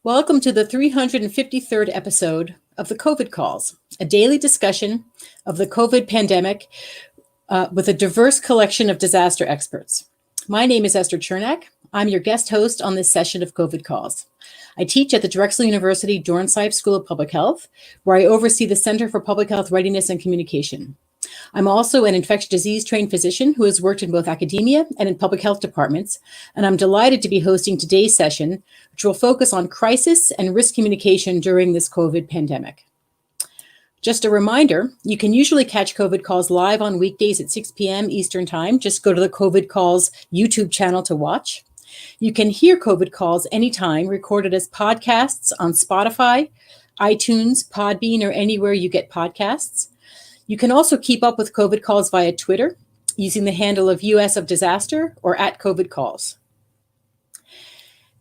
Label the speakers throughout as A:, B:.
A: Welcome to the 353rd episode of the COVID Calls, a daily discussion of the COVID pandemic with a diverse collection of disaster experts. My name is ESTHER CHERNAK. I'm your guest host on this session of COVID Calls. I teach at the Drexel University Dornsife School of Public Health, where I oversee the Center for Public Health Readiness and Communication. I'm also an infectious disease trained physician who has worked in both academia and in public health departments, and I'm delighted to be hosting today's session, which will focus on crisis and risk communication during this COVID pandemic. Just a reminder, you can usually catch COVID Calls live on weekdays at 6 p.m. Eastern Time. Just go to the COVID Calls YouTube channel to watch. You can hear COVID Calls anytime, recorded as podcasts on Spotify, iTunes, Podbean, or anywhere you get podcasts. You can also keep up with COVID Calls via Twitter using the handle of US of Disaster or at COVID Calls.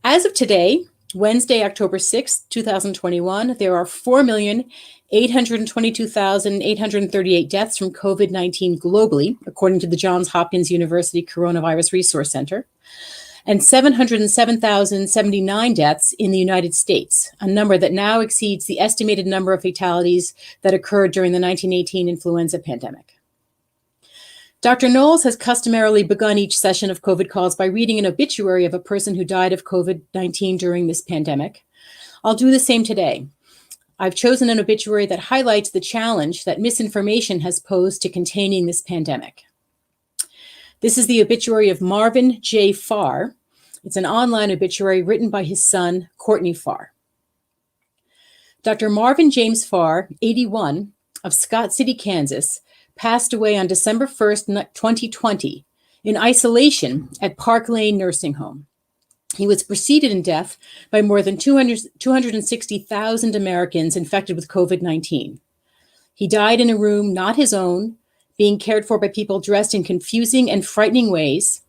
A: As of today, Wednesday, October 6, 2021, there are 4,822,838 deaths from COVID-19 globally, according to the Johns Hopkins University Coronavirus Resource Center, and 707,079 deaths in the United States, a number that now exceeds the estimated number of fatalities that occurred during the 1918 influenza pandemic. Dr. Knowles has customarily begun each session of COVID Calls by reading an obituary of a person who died of COVID-19 during this pandemic. I'll do the same today. I've chosen an obituary that highlights the challenge that misinformation has posed to containing this pandemic. This is the obituary of Marvin J. Farr. It's an online obituary written by his son, Courtney Farr. Dr. Marvin James Farr, 81, of Scott City, Kansas, passed away on December 1st, 2020, in isolation at Park Lane Nursing Home. He was preceded in death by more than 260,000 Americans infected with COVID-19. He died in a room not his own, being cared for by people dressed in confusing and frightening ways.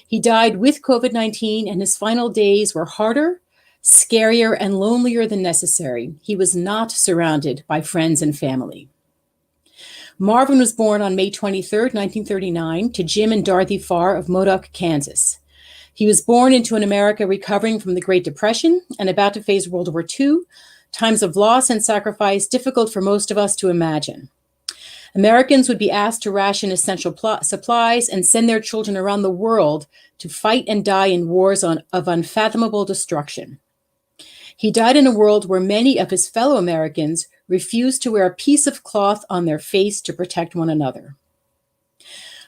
A: He died with COVID-19, and his final days were harder, scarier, and lonelier than necessary. He was not surrounded by friends and family. Marvin was born on May 23, 1939, to Jim and Dorothy Farr of Modoc, Kansas. He was born into an America recovering from the Great Depression and about to face World War II, times of loss and sacrifice difficult for most of us to imagine. Americans would be asked to ration essential supplies and send their children around the world to fight and die in wars of unfathomable destruction. He died in a world where many of his fellow Americans refused to wear a piece of cloth on their face to protect one another.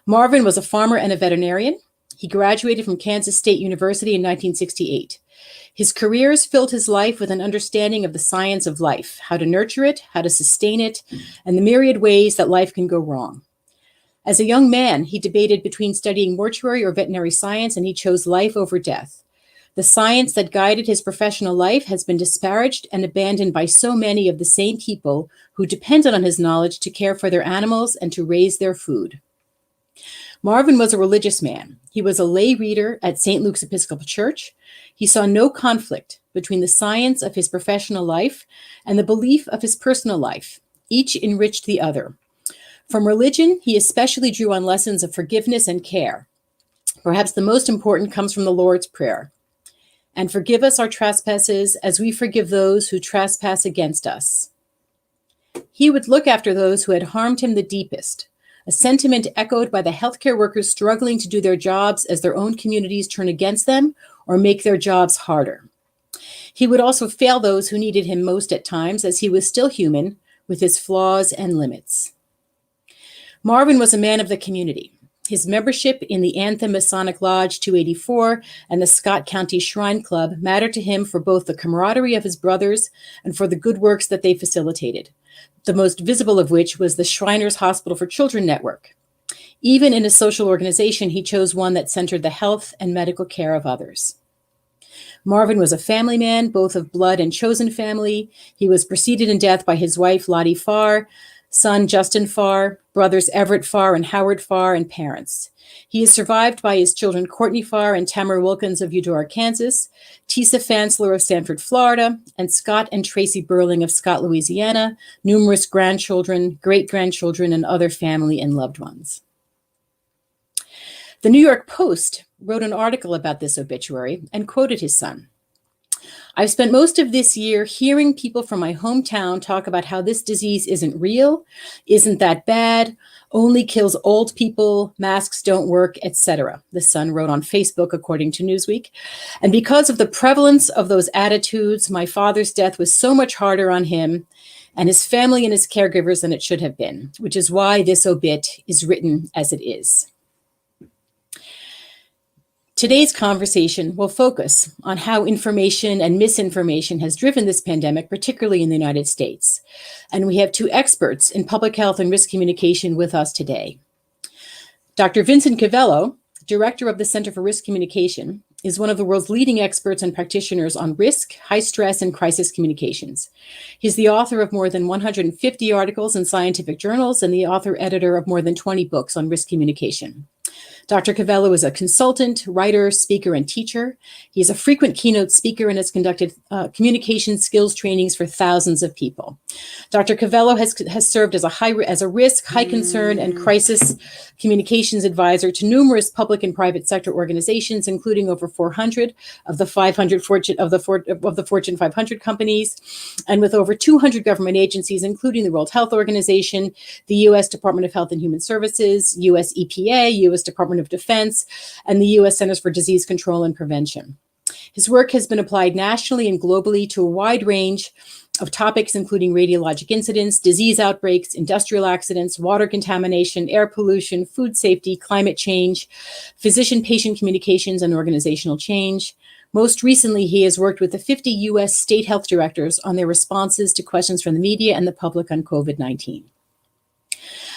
A: Marvin was a farmer and a veterinarian. He graduated from Kansas State University in 1968. His careers filled his life with an understanding of the science of life, how to nurture it, how to sustain it, and the myriad ways that life can go wrong. As a young man, he debated between studying mortuary or veterinary science, and he chose life over death. The science that guided his professional life has been disparaged and abandoned by so many of the same people who depended on his knowledge to care for their animals and to raise their food. Marvin was a religious man. He was a lay reader at St. Luke's Episcopal Church. He saw no conflict between the science of his professional life and the belief of his personal life. Each enriched the other. From religion, he especially drew on lessons of forgiveness and care. Perhaps the most important comes from the Lord's Prayer. And forgive us our trespasses as we forgive those who trespass against us. He would look after those who had harmed him the deepest, a sentiment echoed by the healthcare workers struggling to do their jobs as their own communities turn against them or make their jobs harder. He would also fail those who needed him most at times, as he was still human with his flaws and limits. Marvin was a man of the community. His membership in the Anthem Masonic Lodge 284 and the Scott County Shrine Club mattered to him for both the camaraderie of his brothers and for the good works that they facilitated, the most visible of which was the Shriners Hospital for Children Network. Even in a social organization, he chose one that centered the health and medical care of others. Marvin was a family man, both of blood and chosen family. He was preceded in death by his wife, Lottie Farr, son Justin Farr, brothers Everett Farr and Howard Farr, and parents. He is survived by his children Courtney Farr and Tamara Wilkins of Eudora, Kansas, Tisa Fansler of Sanford, Florida, and Scott and Tracy Burling of Scott, Louisiana, numerous grandchildren, great-grandchildren, and other family and loved ones. The New York Post wrote an article about this obituary and quoted his son. I've spent most of this year hearing people from my hometown talk about how this disease isn't real, isn't that bad, only kills old people, masks don't work, etc. The Sun wrote on Facebook, according to Newsweek. And because of the prevalence of those attitudes, my father's death was so much harder on him and his family and his caregivers than it should have been, which is why this obit is written as it is. Today's conversation will focus on how information and misinformation has driven this pandemic, particularly in the United States. And we have two experts in public health and risk communication with us today. Dr. Vincent Cavello, director of the Center for Risk Communication, is one of the world's leading experts and practitioners on risk, high stress, and crisis communications. He's the author of more than 150 articles in scientific journals and the author-editor of more than 20 books on risk communication. Dr. Cavello is a consultant, writer, speaker, and teacher. He is a frequent keynote speaker and has conducted communication skills trainings for thousands of people. Dr. Cavello has served as a risk, high concern, and crisis communications advisor to numerous public and private sector organizations, including over 400 of the 500 Fortune 500 companies, and with over 200 government agencies, including the World Health Organization, the U.S. Department of Health and Human Services, U.S. EPA, U.S. Department of Defense, and the U.S. Centers for Disease Control and Prevention. His work has been applied nationally and globally to a wide range of topics, including radiologic incidents, disease outbreaks, industrial accidents, water contamination, air pollution, food safety, climate change, physician-patient communications, and organizational change. Most recently, he has worked with the 50 U.S. state health directors on their responses to questions from the media and the public on COVID-19.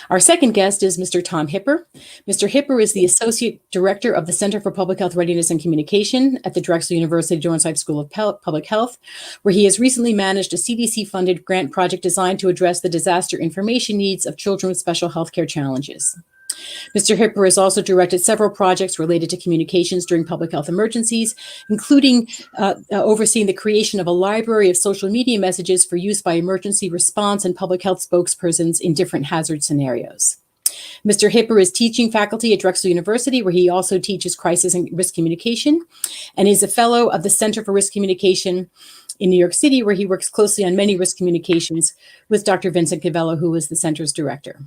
A: Our second guest is Mr. Tom Hipper. Mr. Hipper is the Associate Director of the Center for Public Health Readiness and Communication at the Drexel University Dornsife School of Public Health, where he has recently managed a CDC-funded grant project designed to address the disaster information needs of children with special healthcare challenges. Mr. Hipper has also directed several projects related to communications during public health emergencies, including overseeing the creation of a library of social media messages for use by emergency response and public health spokespersons in different hazard scenarios. Mr. Hipper is teaching faculty at Drexel University, where he also teaches crisis and risk communication, and is a fellow of the Center for Risk Communication in New York City, where he works closely on many risk communications with Dr. Vincent Cavello, who is the center's director.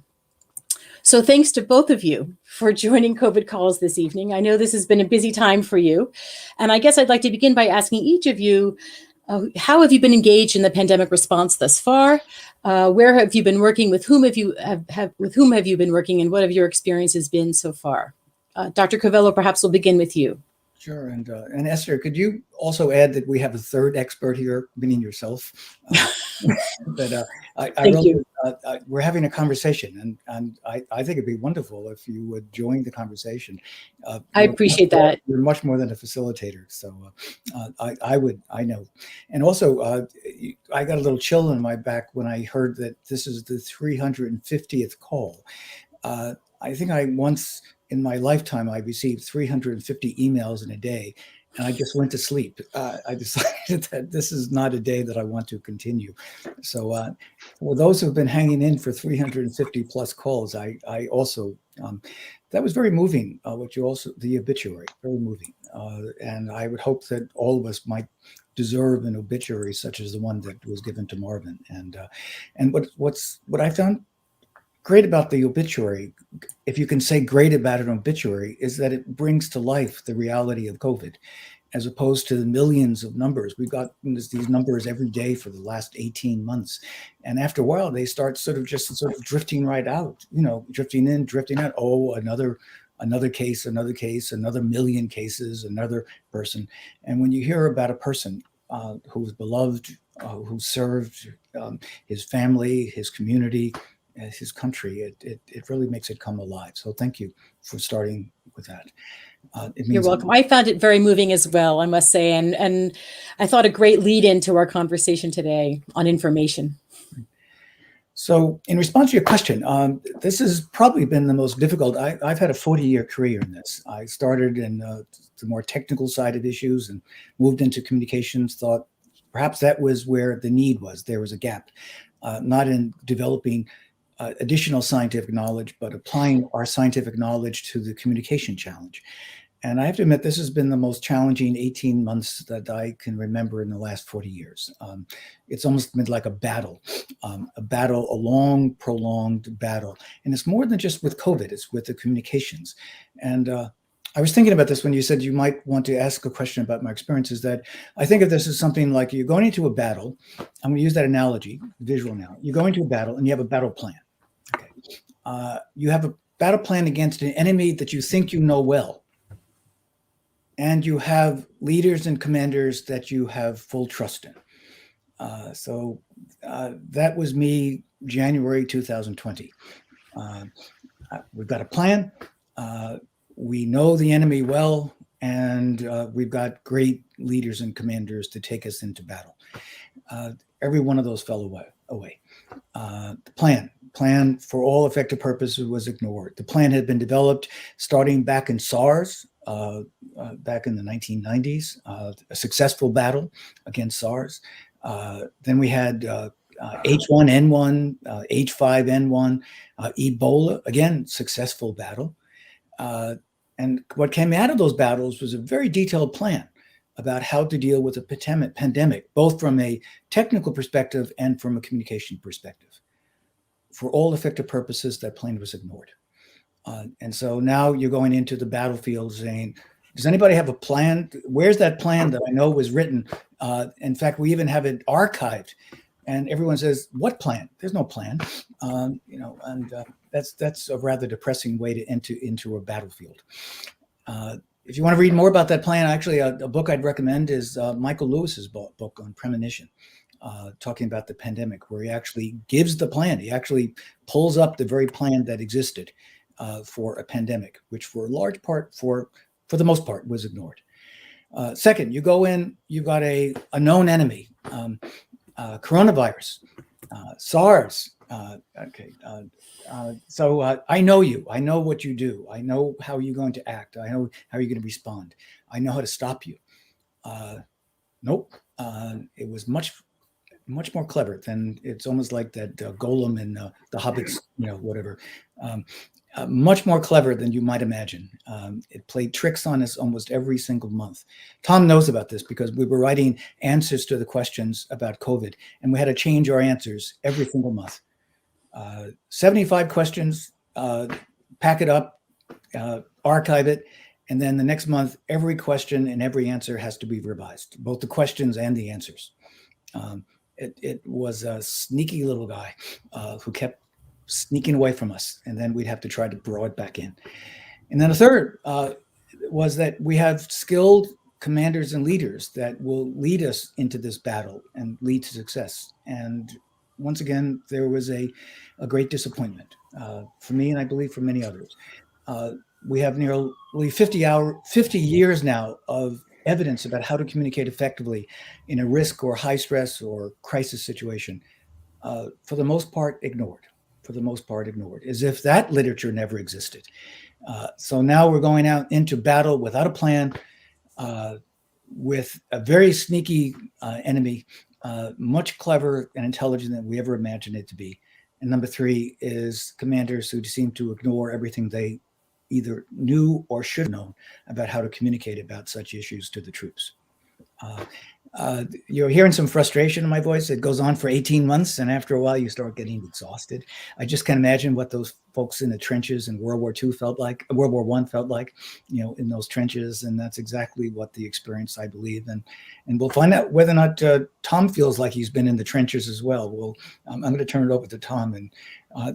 A: So thanks to both of you for joining COVID Calls this evening. I know this has been a busy time for you. And I guess I'd like to begin by asking each of you, how have you been engaged in the pandemic response thus far? Where have you been working? With whom have you been working? And what have your experiences been so far? Dr. Cavello, perhaps we'll begin with you.
B: Sure. And Esther, could you also add that we have a third expert here, meaning yourself? We're having a conversation, and I think it'd be wonderful if you would join the conversation.
A: I appreciate that.
B: You're much more than a facilitator, so I know. And also, I got a little chill in my back when I heard that this is the 350th call. I think once in my lifetime, I received 350 emails in a day, and I just went to sleep. I decided that this is not a day that I want to continue. So for those who've been hanging in for 350 plus calls, I also, that was very moving, the obituary, very moving. And I would hope that all of us might deserve an obituary such as the one that was given to Marvin. And what I found great about the obituary, if you can say great about an obituary, is that it brings to life the reality of COVID, as opposed to the millions of numbers. We've got these numbers every day for the last 18 months. And after a while, they start sort of drifting right out, drifting in, drifting out. Oh, another case, another million cases, another person. And when you hear about a person who's beloved, who served his family, his community, his country, it really makes it come alive. So thank you for starting with that.
A: You're welcome. I found it very moving as well, I must say, and I thought a great lead into our conversation today on information.
B: So in response to your question, this has probably been the most difficult. I've had a 40-year career in this. I started in the more technical side of issues and moved into communications, thought perhaps that was where the need was. There was a gap, not in developing additional scientific knowledge, but applying our scientific knowledge to the communication challenge. And I have to admit, this has been the most challenging 18 months that I can remember in the last 40 years. It's almost been like a long, prolonged battle. And it's more than just with COVID, it's with the communications. And I was thinking about this when you said you might want to ask a question about my experiences, that I think of this as something like you're going into a battle. I'm going to use that analogy, visual now. You're going to a battle and you have a battle plan. Okay. You have a battle plan against an enemy that you think you know well. And you have leaders and commanders that you have full trust in. So that was me, January 2020. We've got a plan. We know the enemy well, and we've got great leaders and commanders to take us into battle. Every one of those fell away. The plan for all effective purposes was ignored. The plan had been developed starting back in SARS, back in the 1990s, a successful battle against SARS. Then we had H1N1, H5N1, Ebola, again, successful battle. And what came out of those battles was a very detailed plan about how to deal with a pandemic, both from a technical perspective and from a communication perspective. For all effective purposes, that plan was ignored. And so now you're going into the battlefield saying, does anybody have a plan? Where's that plan that I know was written? In fact, we even have it archived. And everyone says, what plan? There's no plan. That's a rather depressing way to enter into a battlefield. If you want to read more about that plan, actually, a book I'd recommend is Michael Lewis's book on premonition, talking about the pandemic, where he actually gives the plan. He actually pulls up the very plan that existed for a pandemic, which for a large part, for the most part, was ignored. Second, you go in, you've got a known enemy, coronavirus, SARS. So I know you. I know what you do. I know how you're going to act. I know how you're going to respond. I know how to stop you. Nope. It was much more clever than, it's almost like that Golem in the Hobbits, whatever. Much more clever than you might imagine. It played tricks on us almost every single month. Tom knows about this because we were writing answers to the questions about COVID, and we had to change our answers every single month. 75 questions, pack it up, archive it, and then the next month, every question and every answer has to be revised, both the questions and the answers. It was a sneaky little guy who kept sneaking away from us, and then we'd have to try to draw it back in. And then the third was that we have skilled commanders and leaders that will lead us into this battle and lead to success. And once again, there was a great disappointment for me, and I believe for many others. We have nearly 50 years now of evidence about how to communicate effectively in a risk or high stress or crisis situation. For the most part, ignored. As if that literature never existed. So now we're going out into battle without a plan, with a very sneaky enemy, much cleverer and intelligent than we ever imagined it to be. And number three is commanders who seem to ignore everything they either knew or should have known about how to communicate about such issues to the troops. You're hearing some frustration in my voice. It goes on for 18 months, and after a while, you start getting exhausted. I just can't imagine what those folks in the trenches in World War II felt like, World War I felt like, in those trenches, and that's exactly what the experience, I believe. And we'll find out whether or not Tom feels like he's been in the trenches as well. Well, I'm going to turn it over to Tom. And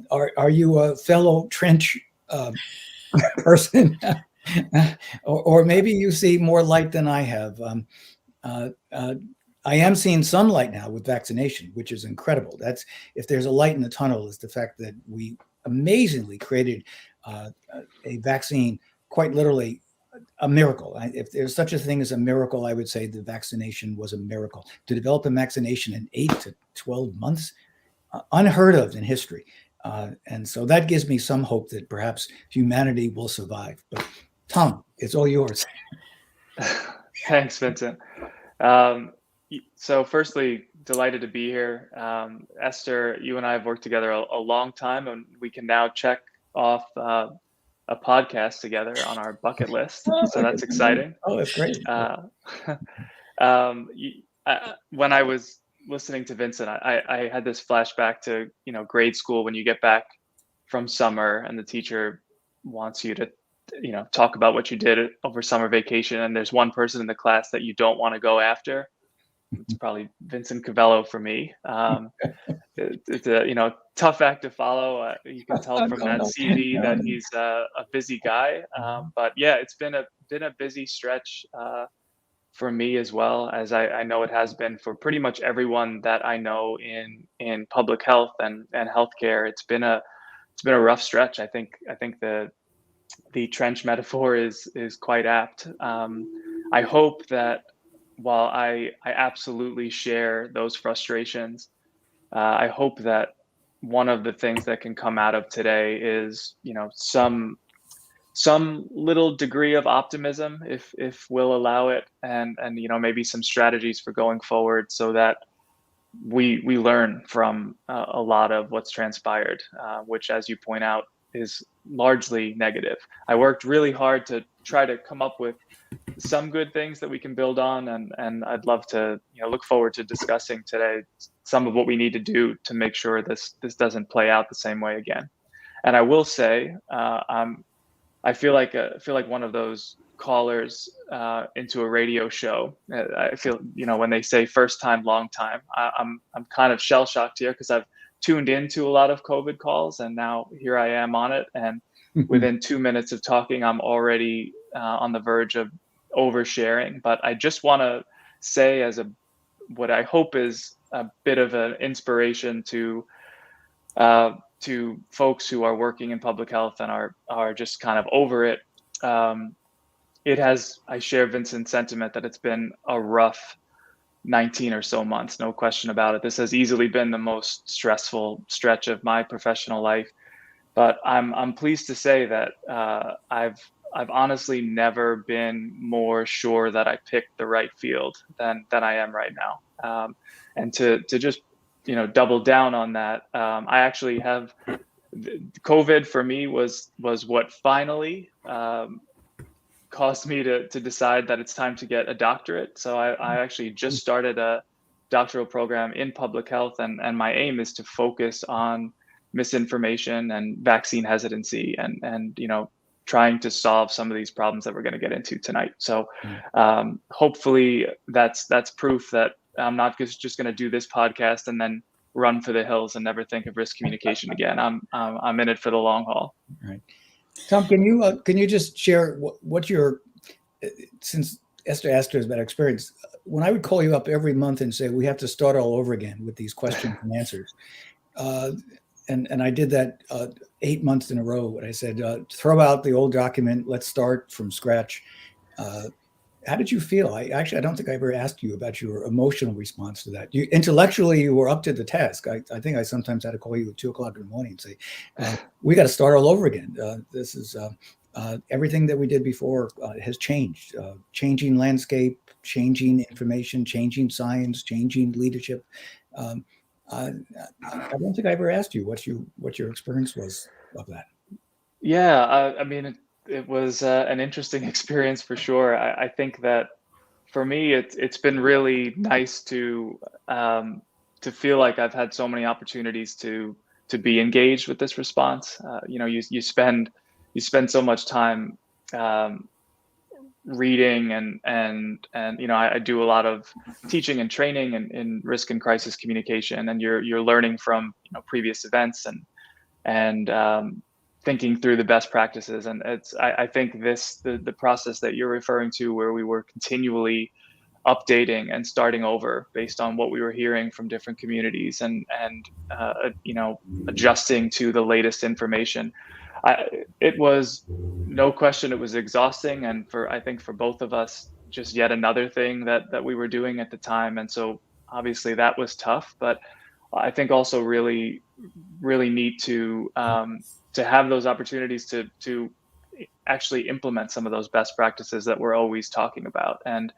B: are you a fellow trench person, or maybe you see more light than I have? I am seeing some light now with vaccination, which is incredible. That's, if there's a light in the tunnel, is the fact that we amazingly created a vaccine, quite literally a miracle. If there's such a thing as a miracle, I would say the vaccination was a miracle. To develop a vaccination in 8 to 12 months, unheard of in history. And so that gives me some hope that perhaps humanity will survive. But Tom, it's all yours.
C: Thanks, Vincent. So firstly, delighted to be here. Esther, you and I have worked together a long time, and we can now check off a a podcast together on our bucket list.
B: Oh,
C: So that's exciting.
B: oh, that's great.
C: When I was listening to Vincent, I had this flashback to, grade school when you get back from summer and the teacher wants you to, talk about what you did over summer vacation. And there's one person in the class that you don't want to go after. It's probably Vincent Cavello for me. It's a, tough act to follow. You can tell from that CV that he's a busy guy. But yeah, it's been a busy stretch for me as well, as I know it has been for pretty much everyone that I know in public health and healthcare. It's been a rough stretch. I think the trench metaphor is quite apt. I hope that while I absolutely share those frustrations, I hope that one of the things that can come out of today is, some little degree of optimism, if we'll allow it, and maybe some strategies for going forward, so that we learn from a lot of what's transpired, which, as you point out, is largely negative. I worked really hard to try to come up with some good things that we can build on, and I'd love to look forward to discussing today some of what we need to do to make sure this doesn't play out the same way again. And I will say, I feel like one of those callers into a radio show. I feel, when they say first time, long time, I'm kind of shell shocked here, because I've tuned into a lot of COVID calls, and now here I am on it. And within 2 minutes of talking, I'm already on the verge of oversharing. But I just want to say, as what I hope is a bit of an inspiration to folks who are working in public health and are just kind of over it. I share Vincent's sentiment that it's been a rough 19 or so months, no question about it. This has easily been the most stressful stretch of my professional life, but I'm pleased to say that I've honestly never been more sure that I picked the right field than I am right now. And to just double down on that, I actually have COVID for me was what finally caused me to decide that it's time to get a doctorate. So I actually just started a doctoral program in public health, and my aim is to focus on misinformation and vaccine hesitancy, and trying to solve some of these problems that we're going to get into tonight. So hopefully that's proof that I'm not just going to do this podcast and then run for the hills and never think of risk communication again. I'm in it for the long haul.
B: Right. Tom, can you just share what your, since Esther asked us about experience, when I would call you up every month and say, we have to start all over again with these questions and answers. And I did that 8 months in a row. And I said, throw out the old document. Let's start from scratch. How did you feel? I don't think I ever asked you about your emotional response to that. Intellectually, you were up to the task. I think I sometimes had to call you at 2 o'clock in the morning and say, we got to start all over again. This is everything that we did before has changed. Changing landscape, changing information, changing science, changing leadership. I don't think I ever asked you what your experience was of that.
C: Yeah, I mean, it was an interesting experience for sure. I think that for me, it's been really nice to feel like I've had so many opportunities to be engaged with this response. You spend so much time reading and I do a lot of teaching and training in risk and crisis communication, and you're learning from previous events and thinking through the best practices. And I think the process that you're referring to, where we were continually updating and starting over based on what we were hearing from different communities and adjusting to the latest information. It was no question, it was exhausting, and I think for both of us, just yet another thing that we were doing at the time. And so obviously that was tough, but I think also really, really neat to have those opportunities to actually implement some of those best practices that we're always talking about. And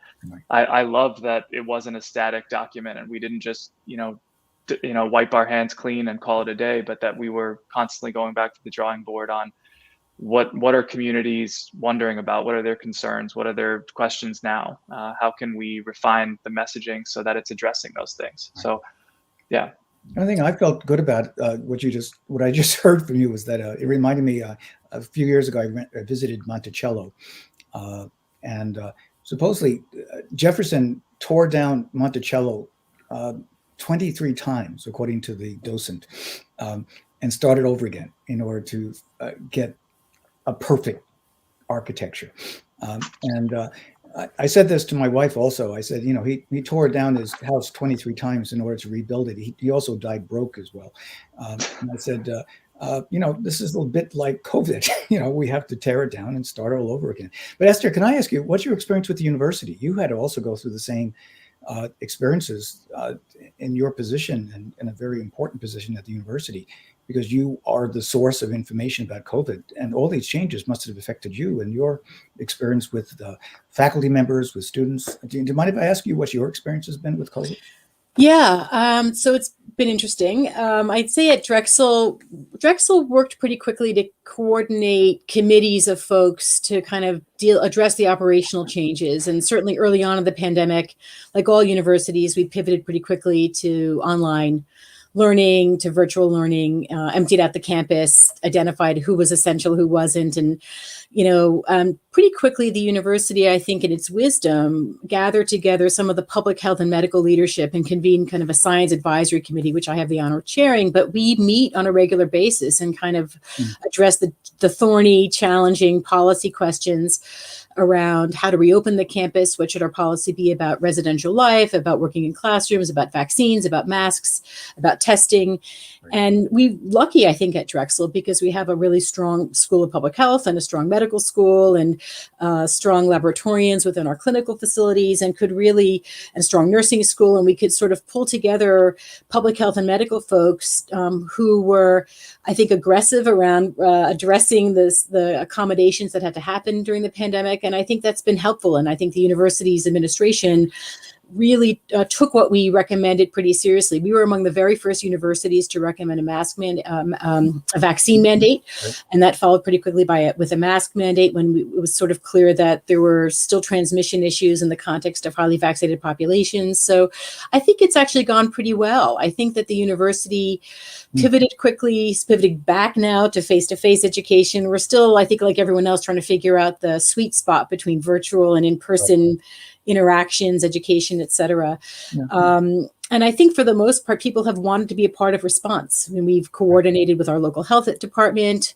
C: I love that it wasn't a static document, and we didn't just wipe our hands clean and call it a day, but that we were constantly going back to the drawing board on what are communities wondering about? What are their concerns? What are their questions now? How can we refine the messaging so that it's addressing those things? So, yeah.
B: One thing I felt good about what I just heard from you was that it reminded me a few years ago I visited Monticello, and supposedly Jefferson tore down Monticello 23 times, according to the docent, and started over again in order to get a perfect architecture. And I said this to my wife also. I said, he tore down his house 23 times in order to rebuild it. He also died broke as well. And I said, this is a little bit like COVID. We have to tear it down and start all over again. But Esther, can I ask you, what's your experience with the university? You had to also go through the same experiences in your position, and in a very important position at the university, because you are the source of information about COVID, and all these changes must have affected you and your experience with faculty members, with students. Do you mind if I ask you what your experience has been with COVID?
A: Yeah, so it's been interesting. I'd say at Drexel worked pretty quickly to coordinate committees of folks to kind of address the operational changes. And certainly early on in the pandemic, like all universities, we pivoted pretty quickly to online learning, to virtual learning, emptied out the campus, identified who was essential, who wasn't. And, pretty quickly, the university, I think in its wisdom, gathered together some of the public health and medical leadership and convened kind of a science advisory committee, which I have the honor of chairing. But we meet on a regular basis and kind of address the thorny, challenging policy questions around how to reopen the campus. What should our policy be about residential life, about working in classrooms, about vaccines, about masks, about testing? Right. And we're lucky, I think, at Drexel, because we have a really strong School of Public Health and a strong medical school and strong laboratorians within our clinical facilities, and strong nursing school. And we could sort of pull together public health and medical folks who were, I think, aggressive around addressing the accommodations that had to happen during the pandemic. And I think that's been helpful. And I think the university's administration really took what we recommended pretty seriously. We were among the very first universities to recommend a vaccine mandate, and that followed pretty quickly with a mask mandate when it was sort of clear that there were still transmission issues in the context of highly vaccinated populations. So I think it's actually gone pretty well. I think that the university pivoted quickly, pivoting back now to face-to-face education. We're still, I think, like everyone else, trying to figure out the sweet spot between virtual and in-person interactions, education, et cetera. And I think for the most part, people have wanted to be a part of response. I mean, we've coordinated with our local health department.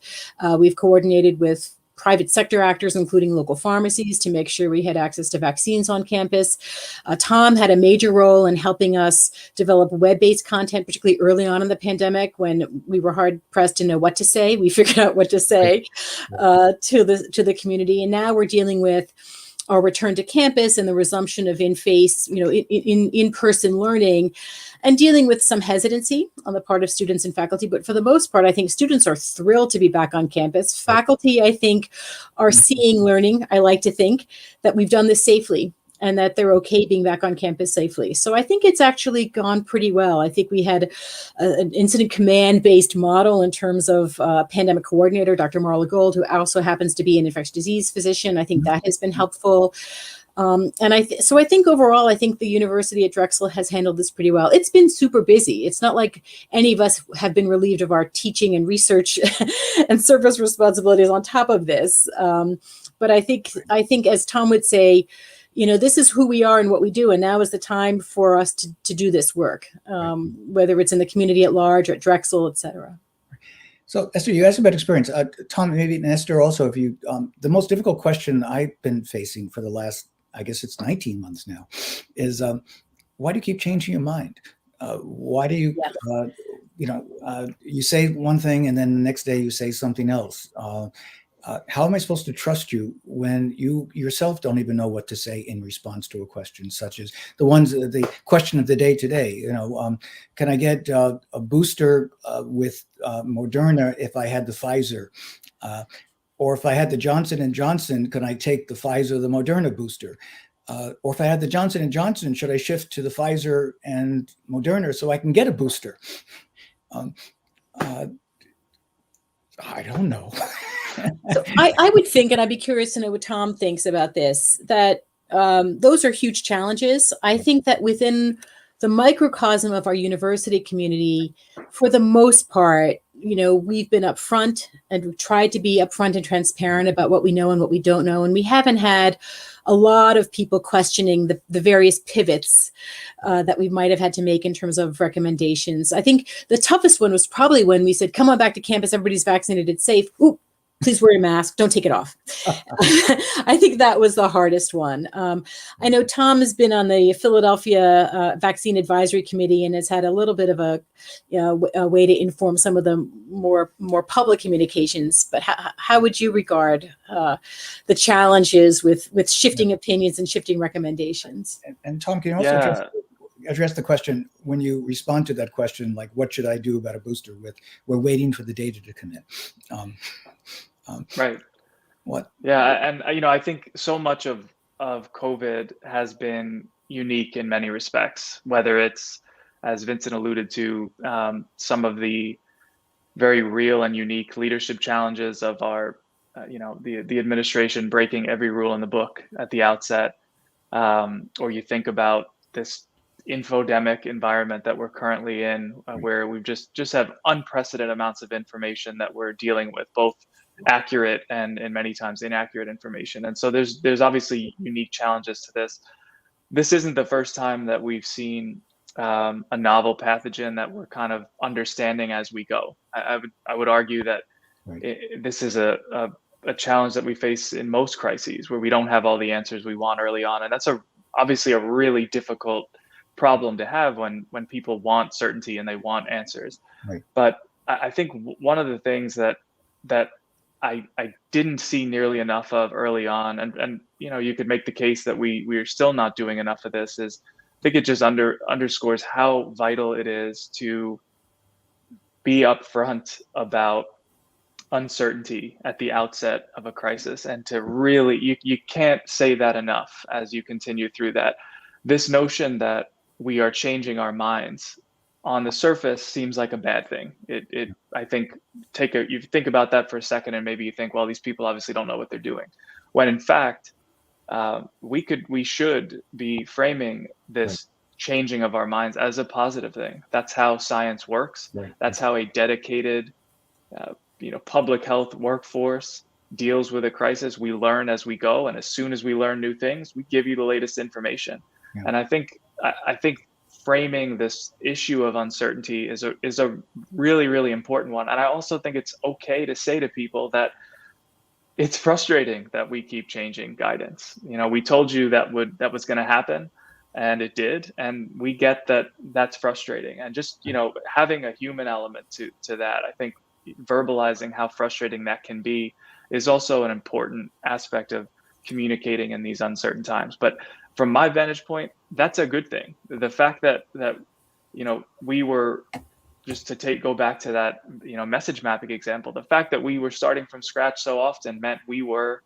A: We've coordinated with private sector actors, including local pharmacies, to make sure we had access to vaccines on campus. Tom had a major role in helping us develop web-based content, particularly early on in the pandemic when we were hard pressed to know what to say. We figured out what to say to the community. And now we're dealing with our return to campus and the resumption of in-person learning, and dealing with some hesitancy on the part of students and faculty. But for the most part, I think students are thrilled to be back on campus. Faculty, I think, are seeing learning. I like to think that we've done this safely and that they're okay being back on campus safely. So I think it's actually gone pretty well. I think we had an incident command-based model in terms of pandemic coordinator, Dr. Marla Gold, who also happens to be an infectious disease physician. I think that has been helpful. So I think overall, I think the university at Drexel has handled this pretty well. It's been super busy. It's not like any of us have been relieved of our teaching and research and service responsibilities on top of this. But I think, as Tom would say, this is who we are and what we do. And now is the time for us to do this work, whether it's in the community at large or at Drexel, et cetera.
B: So Esther, you asked about experience. Tom, maybe, and Esther also, if you, the most difficult question I've been facing for the last, I guess it's 19 months now, is why do you keep changing your mind? Why do you, you say one thing and then the next day you say something else? How am I supposed to trust you when you yourself don't even know what to say in response to a question such as the question of the day today? Can I get a booster with Moderna if I had the Pfizer? Or if I had the Johnson & Johnson, can I take the Pfizer, the Moderna booster? Or if I had the Johnson & Johnson, should I shift to the Pfizer and Moderna so I can get a booster? I don't know.
A: So I would think, and I'd be curious to know what Tom thinks about this, that those are huge challenges. I think that within the microcosm of our university community, for the most part, we've been upfront and we've tried to be upfront and transparent about what we know and what we don't know. And we haven't had a lot of people questioning the various pivots that we might have had to make in terms of recommendations. I think the toughest one was probably when we said, come on back to campus, everybody's vaccinated, it's safe. Ooh, please wear a mask. Don't take it off. I think that was the hardest one. I know Tom has been on the Philadelphia Vaccine Advisory Committee and has had a little bit of a way to inform some of the more public communications. But how would you regard the challenges with shifting opinions and shifting recommendations?
B: And Tom, can you also address the question when you respond to that question, like what should I do about a booster? We're waiting for the data to come in.
C: Right.
B: What?
C: Yeah, and I think so much of COVID has been unique in many respects, whether it's, as Vincent alluded to, some of the very real and unique leadership challenges of our, the administration breaking every rule in the book at the outset, or you think about this infodemic environment that we're currently in, where we've just have unprecedented amounts of information that we're dealing with, both accurate and many times inaccurate information. And so there's obviously unique challenges to this. This isn't the first time that we've seen a novel pathogen that we're kind of understanding as we go. I would argue that this is a challenge that we face in most crises, where we don't have all the answers we want early on, and that's obviously a really difficult problem to have when people want certainty and they want answers.
B: Right.
C: But I think one of the things that I didn't see nearly enough of early on, and you could make the case that we are still not doing enough of this, is I think it just underscores how vital it is to be upfront about uncertainty at the outset of a crisis, and to really, you can't say that enough as you continue through that. This notion that we are changing our minds on the surface seems like a bad thing. I think you think about that for a second, and maybe you think, well, these people obviously don't know what they're doing, when in fact we should be framing this changing of our minds as a positive thing. That's how science works. That's how a dedicated public health workforce deals with a crisis. We learn as we go, and as soon as we learn new things, we give you the latest information. And I think framing this issue of uncertainty is a really, really important one. And I also think it's okay to say to people that it's frustrating that we keep changing guidance. We told you that was going to happen, and it did, and we get that that's frustrating. And just having a human element to that, I think verbalizing how frustrating that can be is also an important aspect of communicating in these uncertain times. But from my vantage point, that's a good thing. The fact that we were, just to go back to that message mapping example, the fact that we were starting from scratch so often meant we were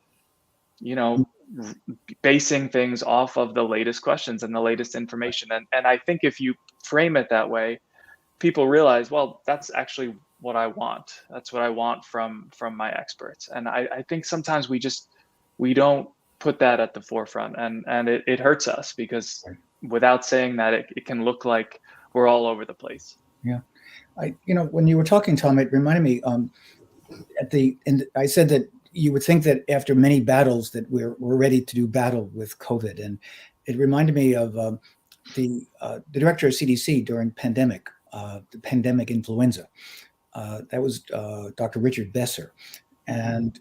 C: basing things off of the latest questions and the latest information. And I think if you frame it that way, people realize, well, that's actually what I want. That's what I want from my experts. And I think sometimes we don't put that at the forefront, and it hurts us, because without saying that, it can look like we're all over the place.
B: Yeah. When you were talking, Tom, it reminded me I said that you would think that after many battles that we're ready to do battle with COVID. And it reminded me of the director of CDC during the pandemic influenza. That was Dr. Richard Besser. And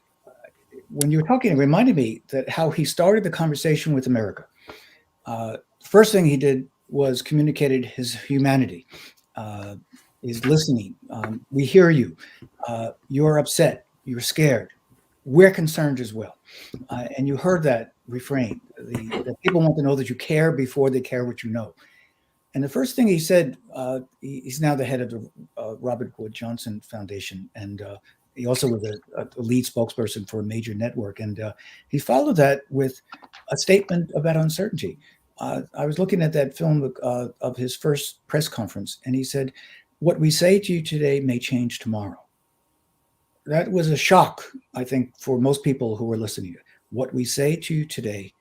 B: when you were talking, it reminded me that how he started the conversation with America. First thing he did was communicated his humanity, his listening. We hear you. You're upset. You're scared. We're concerned as well. And you heard that refrain. That people want to know that you care before they care what you know. And the first thing he said, he's now the head of the Robert Wood Johnson Foundation, and he also was a lead spokesperson for a major network. And he followed that with a statement about uncertainty. I was looking at that film of his first press conference, and he said, "What we say to you today may change tomorrow." that was a shock, I think, for most people who were listening. What we say to you today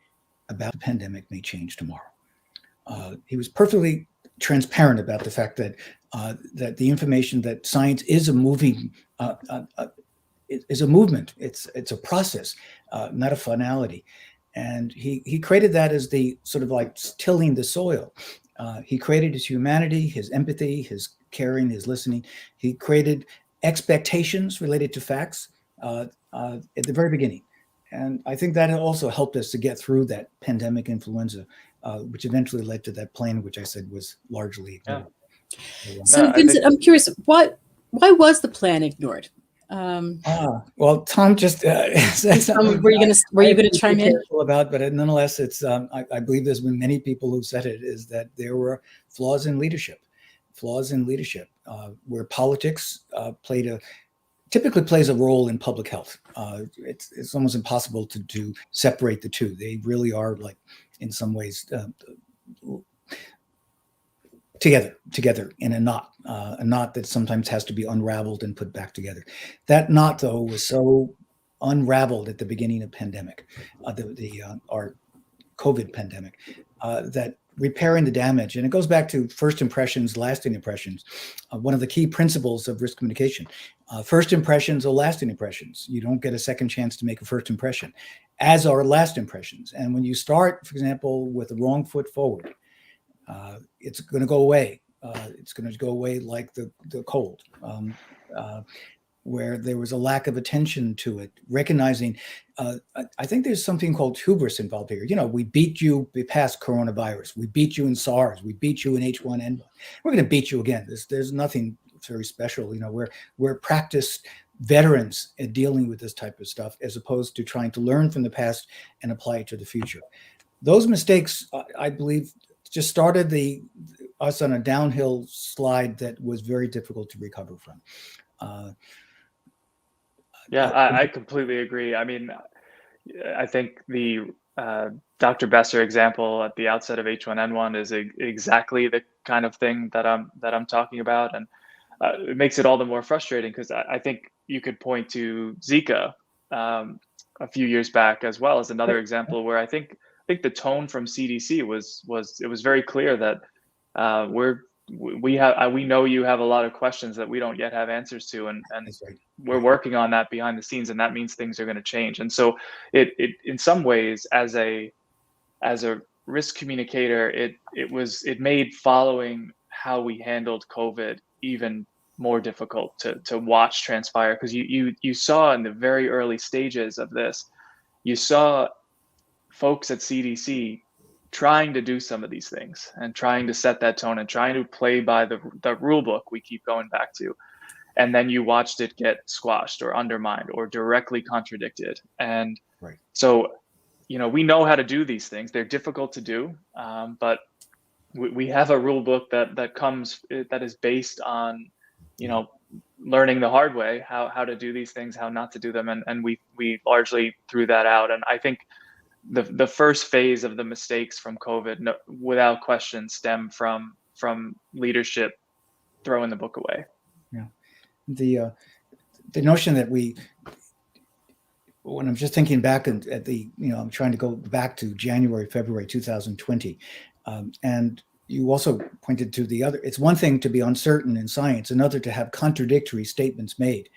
B: about the pandemic may change tomorrow. He was perfectly transparent about the fact that that the information that science is a moving is a movement. It's a process, not a finality. And he created that as the sort of like tilling the soil. He created his humanity, his empathy, his caring, his listening. He created expectations related to facts at the very beginning. And I think that also helped us to get through that pandemic influenza, which eventually led to that plan, which I said was largely ignored.
C: Yeah.
A: So, Vincent, I'm curious, why was the plan ignored?
B: Well, Tom just said something.
A: Were you gonna chime in
B: about? But nonetheless, it's I believe there's been many people who've said it, is that there were flaws in leadership, where politics typically plays a role in public health. It's almost impossible to separate the two. They really are, like, in some ways, together in a knot that sometimes has to be unraveled and put back together. That knot, though, was so unraveled at the beginning of pandemic, our COVID pandemic, that repairing the damage, and it goes back to first impressions, lasting impressions. One of the key principles of risk communication: first impressions are lasting impressions. You don't get a second chance to make a first impression, as are last impressions. And when you start, for example, with the wrong foot forward, it's going to go away. It's going to go away like the cold, where there was a lack of attention to it. Recognizing, I think there's something called hubris involved here. We beat you past coronavirus. We beat you in SARS. We beat you in H1N1. We're going to beat you again. There's nothing very special. We're practiced veterans at dealing with this type of stuff, as opposed to trying to learn from the past and apply it to the future. Those mistakes, I believe, just started us on a downhill slide that was very difficult to recover from.
C: I completely agree. I mean, I think the Dr. Besser example at the outset of H1N1 is exactly the kind of thing that I'm talking about, and it makes it all the more frustrating, because I think you could point to Zika a few years back as well as another example where I think the tone from CDC was very clear that we know you have a lot of questions that we don't yet have answers to, and
B: Right.
C: We're working on that behind the scenes, and that means things are going to change. And so it in some ways, as a risk communicator, it made following how we handled COVID even more difficult to watch transpire, because you saw in the very early stages of this, you saw folks at CDC trying to do some of these things and trying to set that tone and trying to play by the rule book we keep going back to. And then you watched it get squashed or undermined or directly contradicted. And
B: right.
C: So, we know how to do these things. They're difficult to do, but we have a rule book that is based on, learning the hard way, how to do these things, how not to do them. And we largely threw that out. And I think the first phase of the mistakes from COVID, without question, stem from leadership throwing the book away.
B: Yeah. The notion that when I'm just thinking back at I'm trying to go back to January, February 2020, and you also pointed to it's one thing to be uncertain in science, another to have contradictory statements made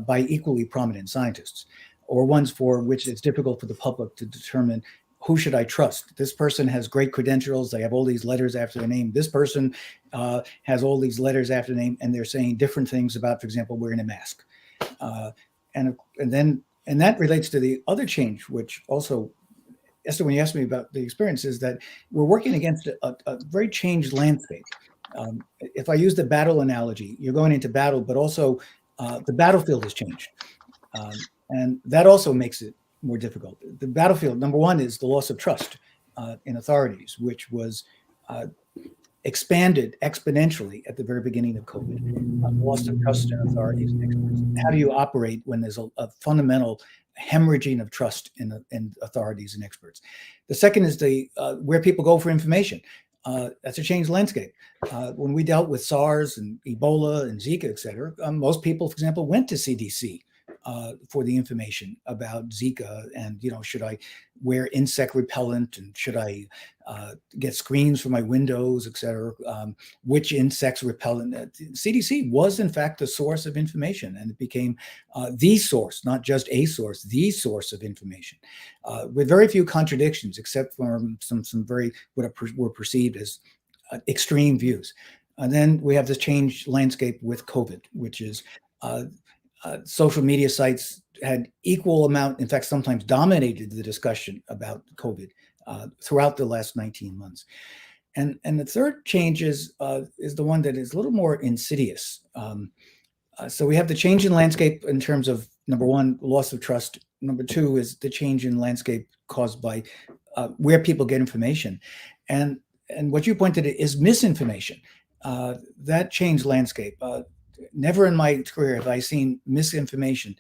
B: by equally prominent scientists, or ones for which it's difficult for the public to determine who should I trust. This person has great credentials. They have all these letters after their name. This person has all these letters after their name, and they're saying different things about, for example, wearing a mask. And that relates to the other change, which also, Esther, when you asked me about the experience, is that we're working against a very changed landscape. If I use the battle analogy, you're going into battle, but also the battlefield has changed. And that also makes it more difficult. The battlefield, number one, is the loss of trust in authorities, which was expanded exponentially at the very beginning of COVID. Loss of trust in authorities and experts. How do you operate when there's a fundamental hemorrhaging of trust in authorities and experts? The second is where people go for information. That's a changed landscape. When we dealt with SARS and Ebola and Zika, et cetera, most people, for example, went to CDC for the information about Zika, and should I wear insect repellent, and should I get screens for my windows, etc. Which insects repellent? CDC was in fact a source of information, and it became the source, not just a source, the source of information, with very few contradictions, except for some very what were perceived as extreme views. And then we have this changed landscape with COVID, which is social media sites had equal amount, in fact, sometimes dominated the discussion about COVID throughout the last 19 months. And the third change is the one that is a little more insidious. So we have the change in landscape in terms of, number one, loss of trust. Number two is the change in landscape caused by where people get information. And what you pointed at is misinformation. That changed landscape. Never in my career have I seen misinformation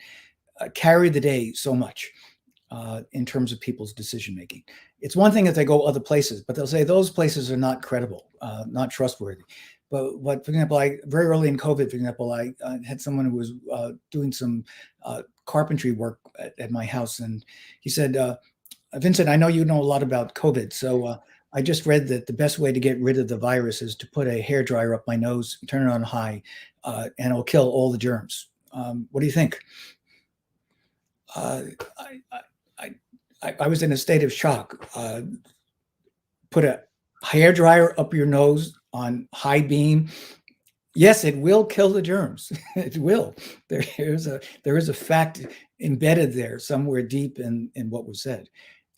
B: carry the day so much in terms of people's decision making. It's one thing if they go other places, but they'll say those places are not credible, not trustworthy. But for example, very early in COVID, for example, I had someone who was doing some carpentry work at my house, and he said, "Vincent, I know you know a lot about COVID, so I just read that the best way to get rid of the virus is to put a hairdryer up my nose, turn it on high, and it'll kill all the germs. What do you think?" I was in a state of shock. Put a hairdryer up your nose on high beam. Yes, it will kill the germs. It will. There is a fact embedded there somewhere deep in what was said.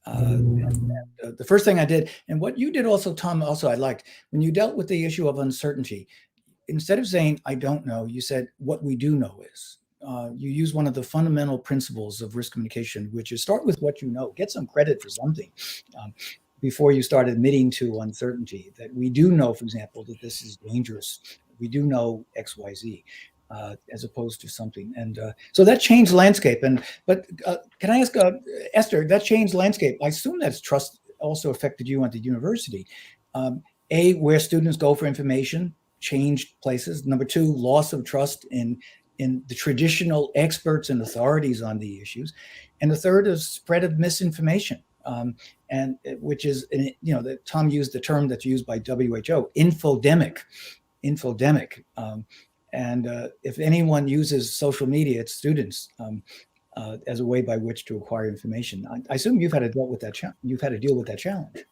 B: The first thing I did, and what you did also, Tom, also I liked, when you dealt with the issue of uncertainty, instead of saying, "I don't know," you said, "What we do know is." You use one of the fundamental principles of risk communication, which is start with what you know, get some credit for something before you start admitting to uncertainty. That we do know, for example, that this is dangerous. We do know X, Y, Z. As opposed to something, and so that changed landscape. But can I ask Esther? That changed landscape. I assume that's trust also affected you at the university. Where students go for information changed places. Number two, loss of trust in the traditional experts and authorities on the issues, and the third is spread of misinformation. And which is, that Tom used the term that's used by WHO, infodemic. And if anyone uses social media, it's students as a way by which to acquire information. I assume you've had to deal with that. You've had to deal with that challenge.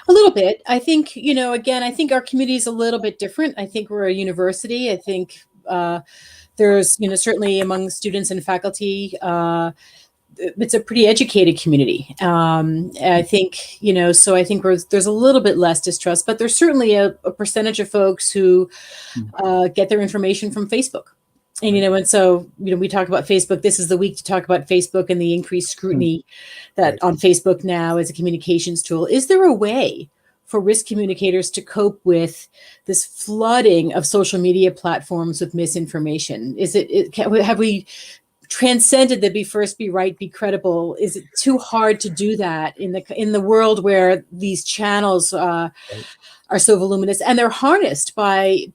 A: A little bit. I think, again, I think our community is a little bit different. I think we're a university. I think there's, certainly among students and faculty, it's a pretty educated community. I think, so I think there's a little bit less distrust, but there's certainly a percentage of folks who get their information from Facebook. And, and so, we talk about Facebook. This is the week to talk about Facebook and the increased scrutiny that on Facebook now as a communications tool. Is there a way for risk communicators to cope with this flooding of social media platforms with misinformation? Have we transcended the be first, be right, be credible? Is it too hard to do that in the world where these channels are so voluminous and they're harnessed by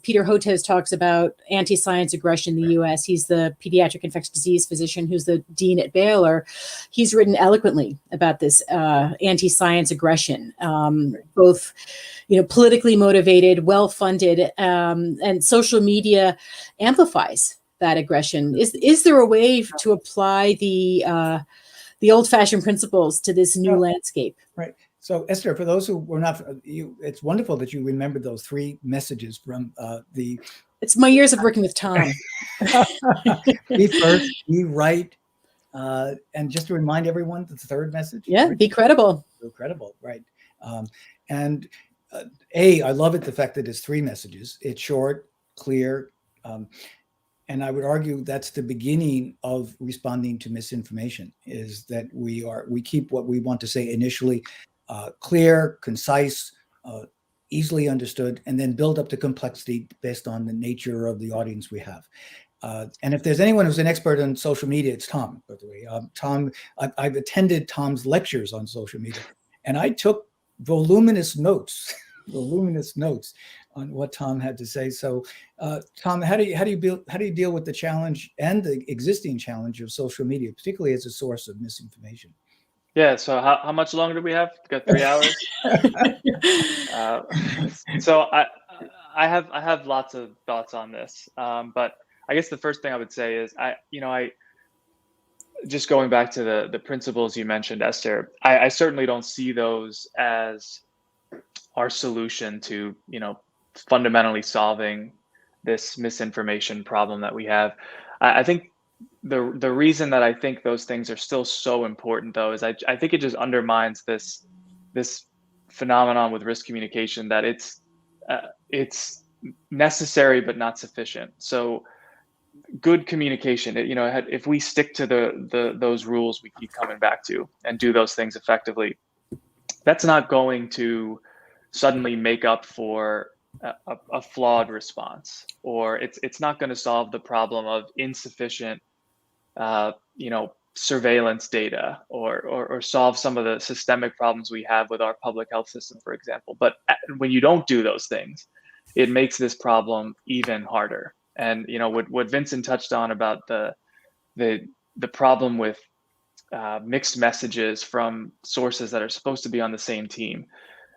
A: Peter Hotez talks about anti-science aggression in the U.S. He's the pediatric infectious disease physician who's the dean at Baylor. He's written eloquently about this anti-science aggression, both politically motivated, well-funded, and social media amplifies that aggression. Is there a way to apply the old-fashioned principles to this new landscape?
B: Right. So, Esther, for those who were not, it's wonderful that you remembered those three messages from the.
A: It's my years of working with Tom.
B: Be first, be right, and just to remind everyone, the third message.
A: Yeah,
B: right?
A: Be credible.
B: Be credible, right? And I love it, the fact that it's three messages. It's short, clear. And I would argue that's the beginning of responding to misinformation, is that we keep what we want to say initially clear, concise, easily understood, and then build up the complexity based on the nature of the audience we have. And if there's anyone who's an expert on social media, it's Tom, by the way. Tom, I've attended Tom's lectures on social media, and I took voluminous notes on what Tom had to say. So, Tom, how do you deal with the challenge and the existing challenge of social media, particularly as a source of misinformation?
C: Yeah. So how much longer do we have? We've got 3 hours. So I have lots of thoughts on this, but I guess the first thing I would say is I just going back to the principles you mentioned, Esther. I certainly don't see those as our solution to fundamentally solving this misinformation problem that we have. I think the reason that I think those things are still so important, though, is I think it just undermines this phenomenon with risk communication, that it's necessary but not sufficient. So good communication, if we stick to those rules we keep coming back to and do those things effectively, that's not going to suddenly make up for a flawed response, or it's not going to solve the problem of insufficient surveillance data, or solve some of the systemic problems we have with our public health system, for example. But when you don't do those things, it makes this problem even harder. And what Vincent touched on about the problem with mixed messages from sources that are supposed to be on the same team,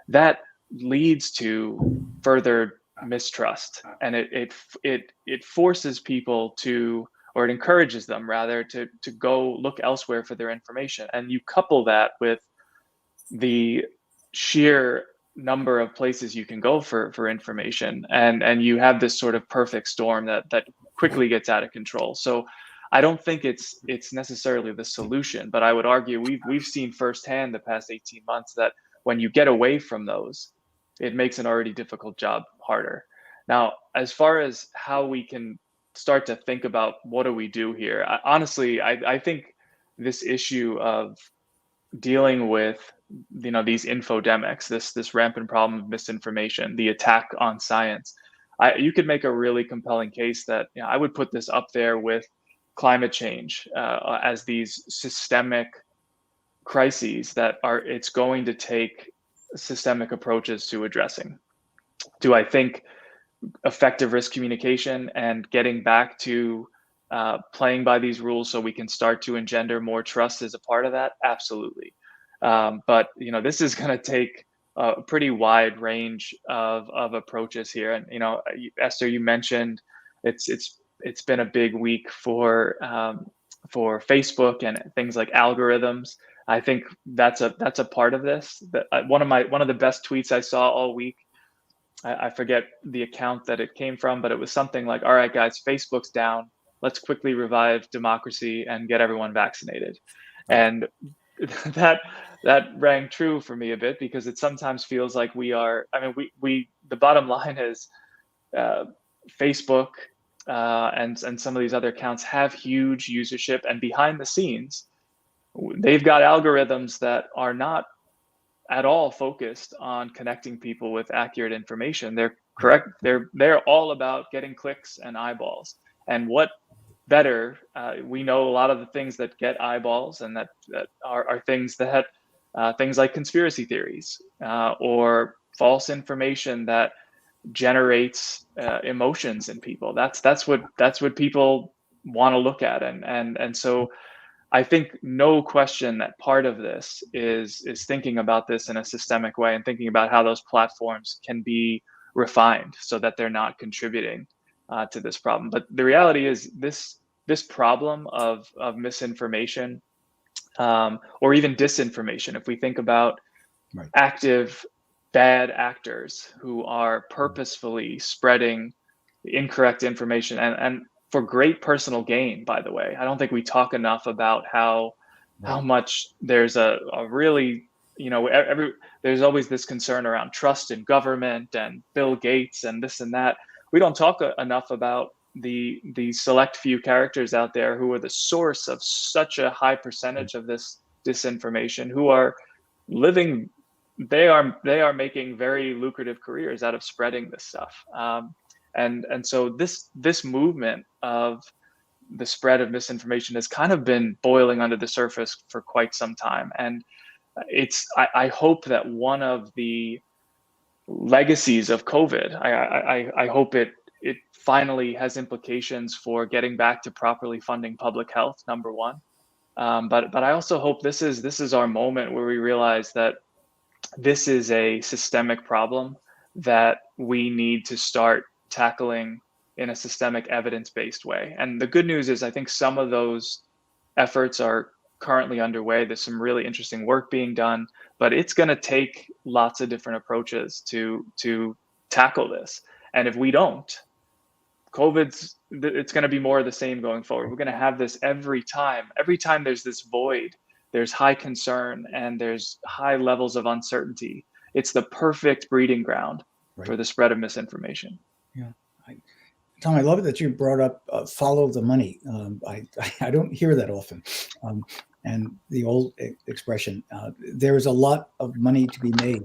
C: that leads to further mistrust, and it forces people to, or it encourages them rather, to go look elsewhere for their information. And you couple that with the sheer number of places you can go for information, and you have this sort of perfect storm that quickly gets out of control. So I don't think it's necessarily the solution, but I would argue we've seen firsthand the past 18 months that when you get away from those, it makes an already difficult job harder. Now, as far as how we can start to think about what do we do here, honestly, I think this issue of dealing with these infodemics, this rampant problem of misinformation, the attack on science, you could make a really compelling case that I would put this up there with climate change as these systemic crises that it's going to take systemic approaches to addressing. Do I think effective risk communication and getting back to playing by these rules so we can start to engender more trust is a part of that? Absolutely. But this is going to take a pretty wide range of approaches here. And Esther, you mentioned it's been a big week for Facebook and things like algorithms. I think that's a part of this. That one of the best tweets I saw all week, I forget the account that it came from, but it was something like, "All right, guys, Facebook's down. Let's quickly revive democracy and get everyone vaccinated." And that rang true for me a bit, because it sometimes feels like we the bottom line is Facebook and some of these other accounts have huge usership, and behind the scenes, they've got algorithms that are not at all focused on connecting people with accurate information. They're all about getting clicks and eyeballs. And what better, we know a lot of the things that get eyeballs and that are things that things like conspiracy theories or false information that generates emotions in people. That's what people want to look at, and so I think no question that part of this is thinking about this in a systemic way and thinking about how those platforms can be refined so that they're not contributing to this problem. But the reality is this problem of misinformation or even disinformation, if we think about active bad actors who are purposefully spreading incorrect information and for great personal gain, by the way. I don't think we talk enough about how much there's a really, there's always this concern around trust in government and Bill Gates and this and that. We don't talk enough about the select few characters out there who are the source of such a high percentage of this disinformation, who are living, they are making very lucrative careers out of spreading this stuff. And so this movement of the spread of misinformation has kind of been boiling under the surface for quite some time. And I hope that one of the legacies of COVID. I hope it finally has implications for getting back to properly funding public health, number one. But I also hope this is our moment where we realize that this is a systemic problem that we need to start tackling in a systemic evidence-based way. And the good news is I think some of those efforts are currently underway. There's some really interesting work being done, but it's going to take lots of different approaches to tackle this. And if we don't, it's going to be more of the same going forward. We're going to have this every time. Every time there's this void, there's high concern and there's high levels of uncertainty. It's the perfect breeding ground for the spread of misinformation.
B: Yeah. Tom, I love it that you brought up follow the money. I don't hear that often. And the old expression, there is a lot of money to be made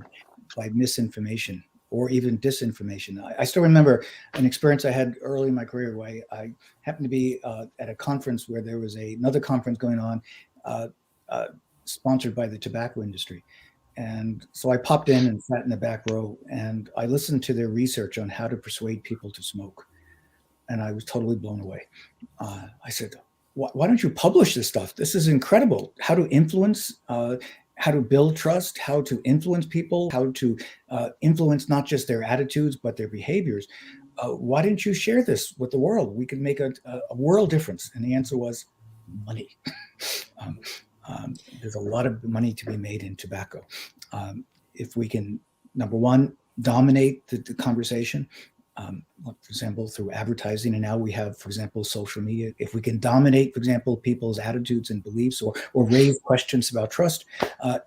B: by misinformation or even disinformation. I still remember an experience I had early in my career where I happened to be at a conference where there was another conference going on sponsored by the tobacco industry. And so I popped in and sat in the back row and I listened to their research on how to persuade people to smoke. And I was totally blown away. I said, why don't you publish this stuff? This is incredible. How to influence, how to build trust, how to influence people, how to influence not just their attitudes, but their behaviors. Why didn't you share this with the world? We could make a world difference. And the answer was money. There's a lot of money to be made in tobacco. If we can, number one, dominate the conversation, for example, through advertising, and now we have, for example, social media. If we can dominate, for example, people's attitudes and beliefs or raise questions about trust,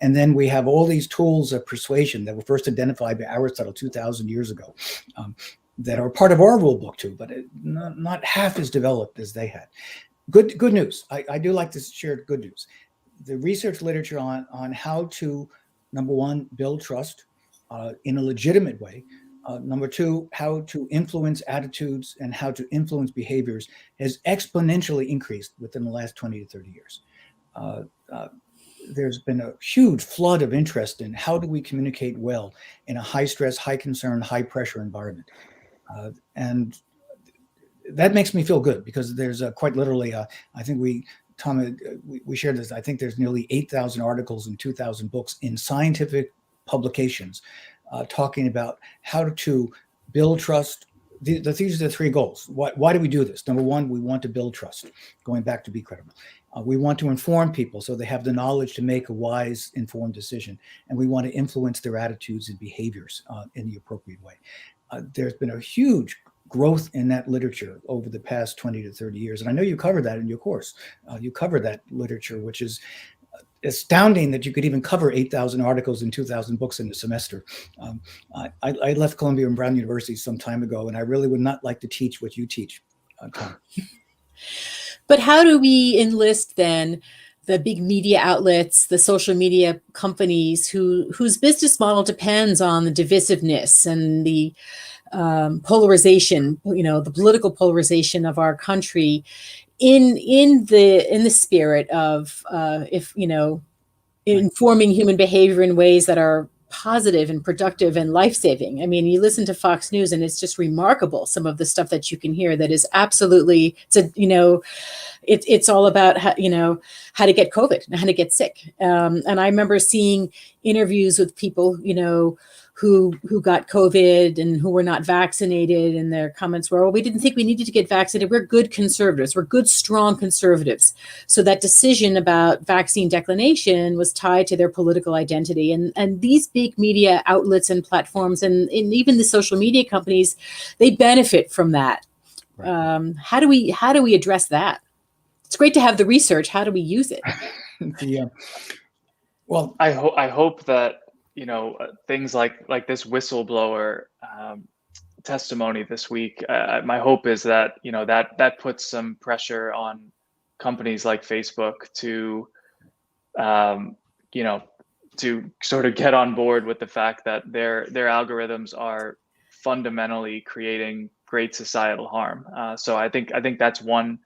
B: and then we have all these tools of persuasion that were first identified by Aristotle 2,000 years ago, that are part of our rule book too, but not half as developed as they had. Good news. I do like to share good news. The research literature on how to, number one, build trust in a legitimate way. Number two, how to influence attitudes and how to influence behaviors has exponentially increased within the last 20 to 30 years. There's been a huge flood of interest in how do we communicate well in a high stress, high concern, high pressure environment. And that makes me feel good because there's quite literally, I think Tom, we shared this, I think there's nearly 8,000 articles and 2,000 books in scientific publications talking about how to build trust. These are the three goals. Why do we do this? Number one, we want to build trust, going back to be credible. We want to inform people so they have the knowledge to make a wise, informed decision. And we want to influence their attitudes and behaviors in the appropriate way. There's been a huge growth in that literature over the past 20 to 30 years. And I know you covered that in your course. You cover that literature, which is astounding that you could even cover 8,000 articles and 2,000 books in a semester. I left Columbia and Brown University some time ago, and I really would not like to teach what you teach, Tom.
A: But how do we enlist then the big media outlets, the social media companies whose business model depends on the divisiveness and the polarization, the political polarization of our country, in the spirit of informing human behavior in ways that are positive and productive and life-saving. I mean, you listen to Fox News and it's just remarkable, some of the stuff that you can hear that is absolutely, it's all about how to get COVID and how to get sick. And I remember seeing interviews with people, who got COVID and who were not vaccinated, and their comments were, well, we didn't think we needed to get vaccinated. We're good conservatives. We're good, strong conservatives. So that decision about vaccine declination was tied to their political identity. And these big media outlets and platforms and even the social media companies, they benefit from that. Right. How do we address that? It's great to have the research. How do we use it?
B: Well,
C: I hope that things like this whistleblower testimony this week. My hope is that that puts some pressure on companies like Facebook to to sort of get on board with the fact that their algorithms are fundamentally creating great societal harm. So I think that's one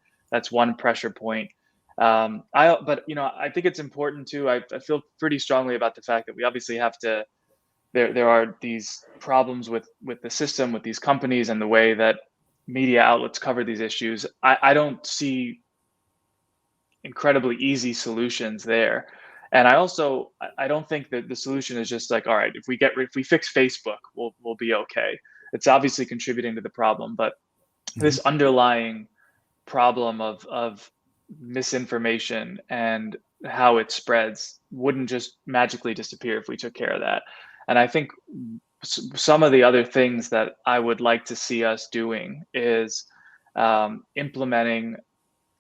C: pressure point. I think it's important too. I feel pretty strongly about the fact that we obviously have to there are these problems with the system, with these companies, and the way that media outlets cover these issues. I don't see incredibly easy solutions there. And I don't think that the solution is just like, all right, if we fix Facebook, we'll be okay. It's obviously contributing to the problem, but this underlying problem of misinformation and how it spreads wouldn't just magically disappear if we took care of that. And I think some of the other things that I would like to see us doing is implementing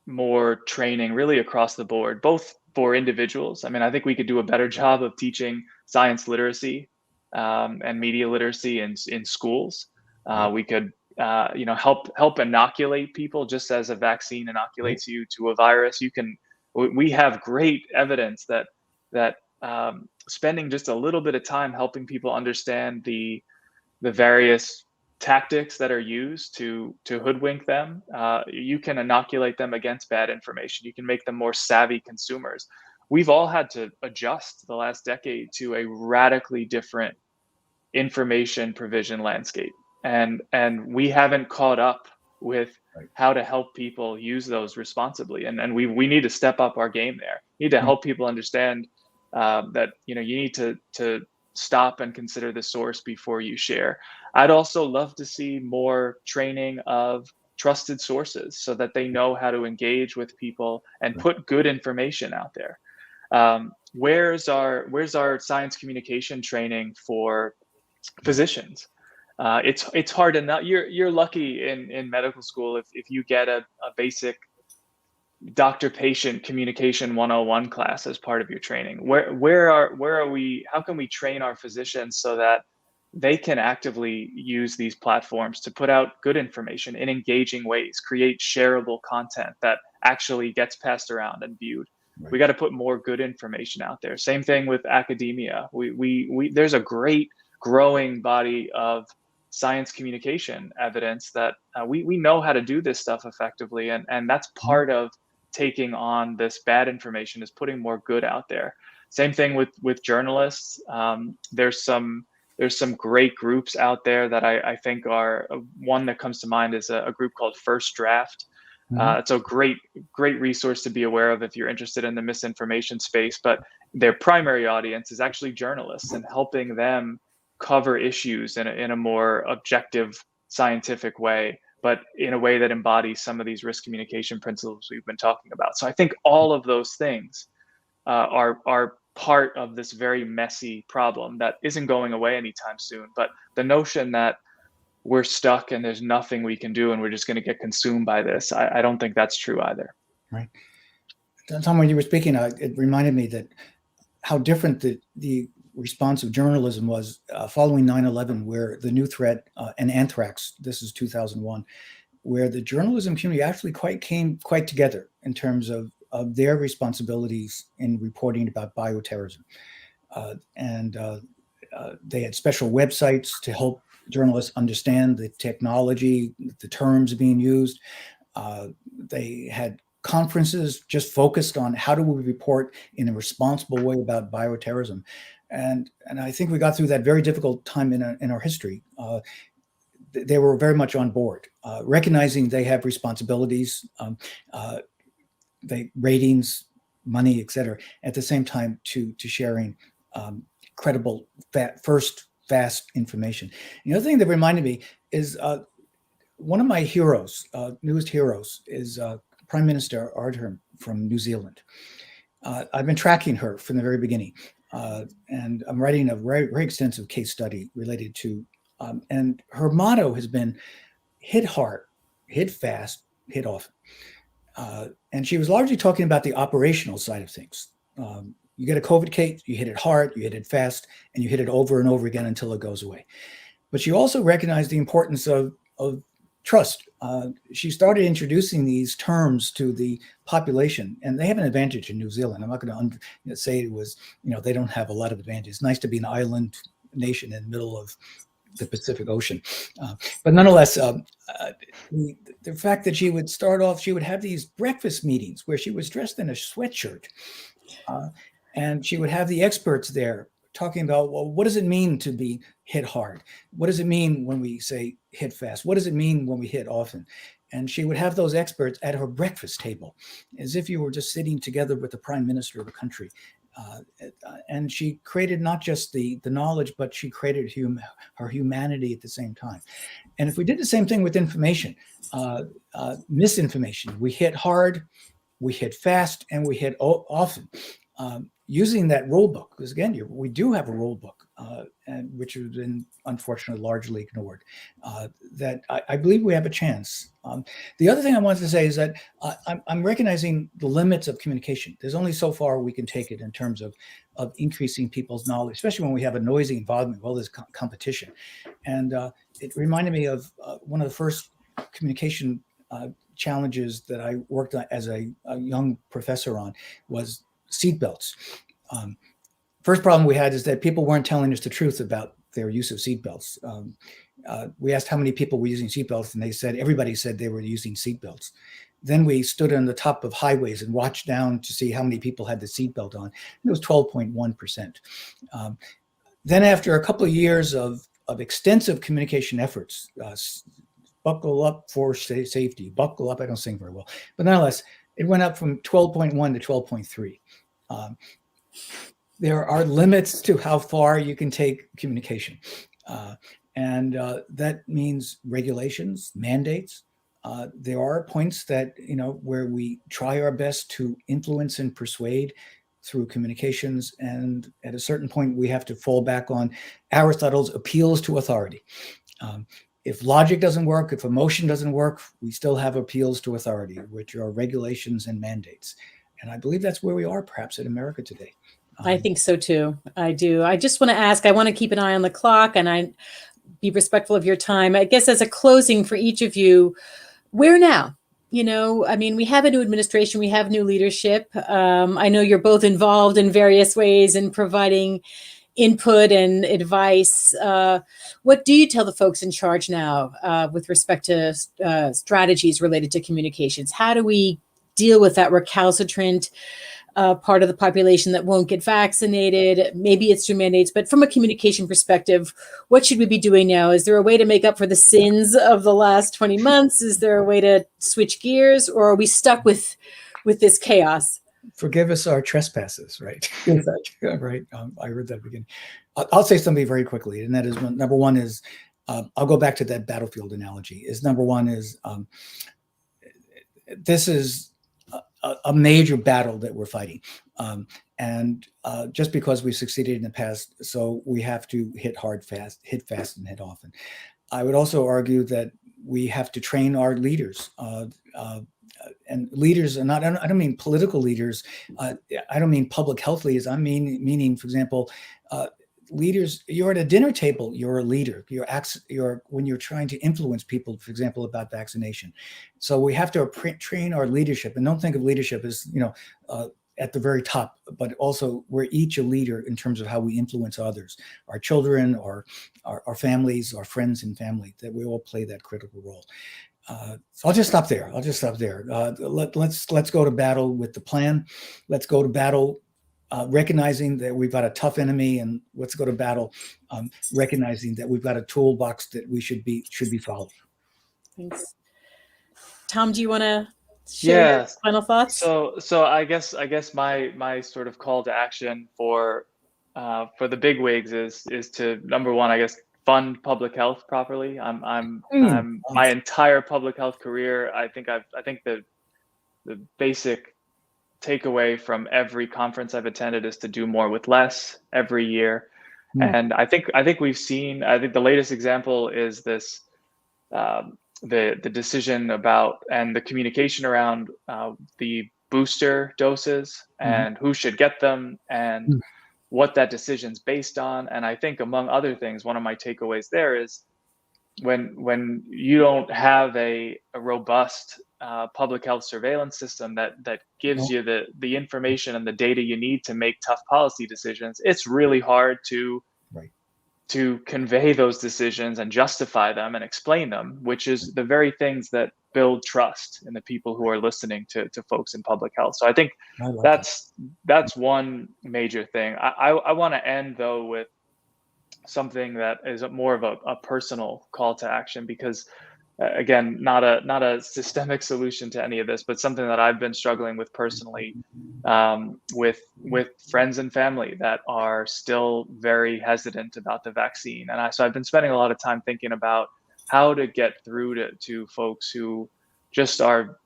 C: more training really across the board, both for individuals. I mean, I think we could do a better job of teaching science literacy and media literacy in schools. We could help inoculate people just as a vaccine inoculates you to a virus. We have great evidence that spending just a little bit of time helping people understand the various tactics that are used to hoodwink them, you can inoculate them against bad information. You can make them more savvy consumers. We've all had to adjust the last decade to a radically different information provision landscape, and we haven't caught up with how to help people use those responsibly, and we need to step up our game there. We need to help people understand that you need to stop and consider the source before you share. I'd also love to see more training of trusted sources so that they know how to engage with people and put good information out there. Where's our science communication training for physicians? It's hard enough. You're lucky in medical school if you get a basic doctor-patient communication 101 class as part of your training. Where are we? How can we train our physicians so that they can actively use these platforms to put out good information in engaging ways, create shareable content that actually gets passed around and viewed? We got to put more good information out there. Same thing with academia. There's a great growing body of science communication evidence that we know how to do this stuff effectively, and that's part of taking on this bad information, is putting more good out there. Same thing with journalists. There's some great groups out there that I think are, one that comes to mind is a group called First Draft. It's a great resource to be aware of if you're interested in the misinformation space, but their primary audience is actually journalists, and helping them cover issues in a more objective, scientific way, but in a way that embodies some of these risk communication principles we've been talking about. So I think all of those things are part of this very messy problem that isn't going away anytime soon. But the notion that we're stuck and there's nothing we can do and we're just going to get consumed by this, I don't think that's true either.
B: Right. Tom, when you were speaking, it reminded me that how different the response of journalism was following 9/11, where the new threat and anthrax, this is 2001, where the journalism community actually came quite together in terms of their responsibilities in reporting about bioterrorism. And they had special websites to help journalists understand the technology, the terms being used. They had conferences just focused on how do we report in a responsible way about bioterrorism. And I think we got through that very difficult time in our history. They were very much on board, recognizing they have responsibilities, ratings, money, et cetera, at the same time to sharing credible, fast information. The other thing that reminded me is one of my heroes, newest heroes, is Prime Minister Ardern from New Zealand. I've been tracking her from the very beginning. And I'm writing a very, very extensive case study related to, and her motto has been hit hard, hit fast, hit often. And she was largely talking about the operational side of things. You get a COVID case, you hit it hard, you hit it fast, and you hit it over and over again until it goes away. But she also recognized the importance of trust. She started introducing these terms to the population, and they have an advantage in New Zealand. I'm not going to say it was, they don't have a lot of advantages. It's nice to be an island nation in the middle of the Pacific Ocean. But nonetheless, the fact that she would have these breakfast meetings where she was dressed in a sweatshirt, and she would have the experts there talking about, well, what does it mean to be hit hard? What does it mean when we say hit fast? What does it mean when we hit often? And she would have those experts at her breakfast table, as if you were just sitting together with the prime minister of a country. And she created not just the knowledge, but she created her humanity at the same time. And if we did the same thing with information, misinformation, we hit hard, we hit fast, and we hit often. Using that rule book, because again, we do have a rule book, and which has been unfortunately largely ignored, that I believe we have a chance. The other thing I wanted to say is that I'm recognizing the limits of communication. There's only so far we can take it in terms of increasing people's knowledge, especially when we have a noisy environment, well, there's competition. And it reminded me of one of the first communication challenges that I worked on as a young professor on was seatbelts. First problem we had is that people weren't telling us the truth about their use of seatbelts. We asked how many people were using seatbelts, and they said everybody said they were using seatbelts. Then we stood on the top of highways and watched down to see how many people had the seatbelt on. It was 12.1%. Then after a couple of years of extensive communication efforts, buckle up for safety, buckle up, I don't sing very well, but nonetheless, it went up from 12.1 to 12.3. There are limits to how far you can take communication. And that means regulations, mandates. There are points that, where we try our best to influence and persuade through communications. And at a certain point, we have to fall back on Aristotle's appeals to authority. If logic doesn't work, if emotion doesn't work, we still have appeals to authority, which are regulations and mandates. And I believe that's where we are perhaps in America today.
A: I think so too. I do. I just want to ask, I want to keep an eye on the clock and I be respectful of your time. I guess as a closing for each of you, where now? We have a new administration, we have new leadership. I know you're both involved in various ways in providing input and advice. What do you tell the folks in charge now with respect to strategies related to communications? How do we deal with that recalcitrant part of the population that won't get vaccinated? Maybe it's through mandates, but from a communication perspective, what should we be doing now? Is there a way to make up for the sins of the last 20 months? Is there a way to switch gears, or are we stuck with this chaos?
B: Forgive us our trespasses, right? Right. I heard that beginning. I'll say something very quickly, and that is number one is I'll go back to that battlefield analogy. Number one is this is a major battle that we're fighting, and just because we succeeded in the past, so we have to hit fast, and hit often. I would also argue that we have to train our leaders. And leaders are not, I don't mean political leaders. I don't mean public health leaders. I meaning, for example, leaders, you're at a dinner table, you're a leader. You're when you're trying to influence people, for example, about vaccination. So we have to train our leadership, and don't think of leadership as, at the very top, but also we're each a leader in terms of how we influence others, our children, our families, our friends and family, that we all play that critical role. So I'll just stop there. Let's go to battle with the plan. Let's go to battle recognizing that we've got a tough enemy, and let's go to battle recognizing that we've got a toolbox that we should be followed.
A: Thanks. Tom, do you want to share your final thoughts?
C: So I guess my sort of call to action for the bigwigs is to, number one, I guess, fund public health properly. I'm my entire public health career, I think the basic takeaway from every conference I've attended is to do more with less every year. And I think we've seen, I think the latest example is this, the decision about and the communication around the booster doses and who should get them and what that decision's based on. And I think, among other things, one of my takeaways there is when you don't have a robust public health surveillance system that gives you the information and the data you need to make tough policy decisions, it's really hard to convey those decisions and justify them and explain them, which is the very things that build trust in the people who are listening to folks in public health. So I think
B: I like it.
C: that's one major thing. I want to end though with something that is more of a personal call to action, because again, not a systemic solution to any of this, but something that I've been struggling with personally, with friends and family that are still very hesitant about the vaccine. And so I've been spending a lot of time thinking about how to get through to folks who just are,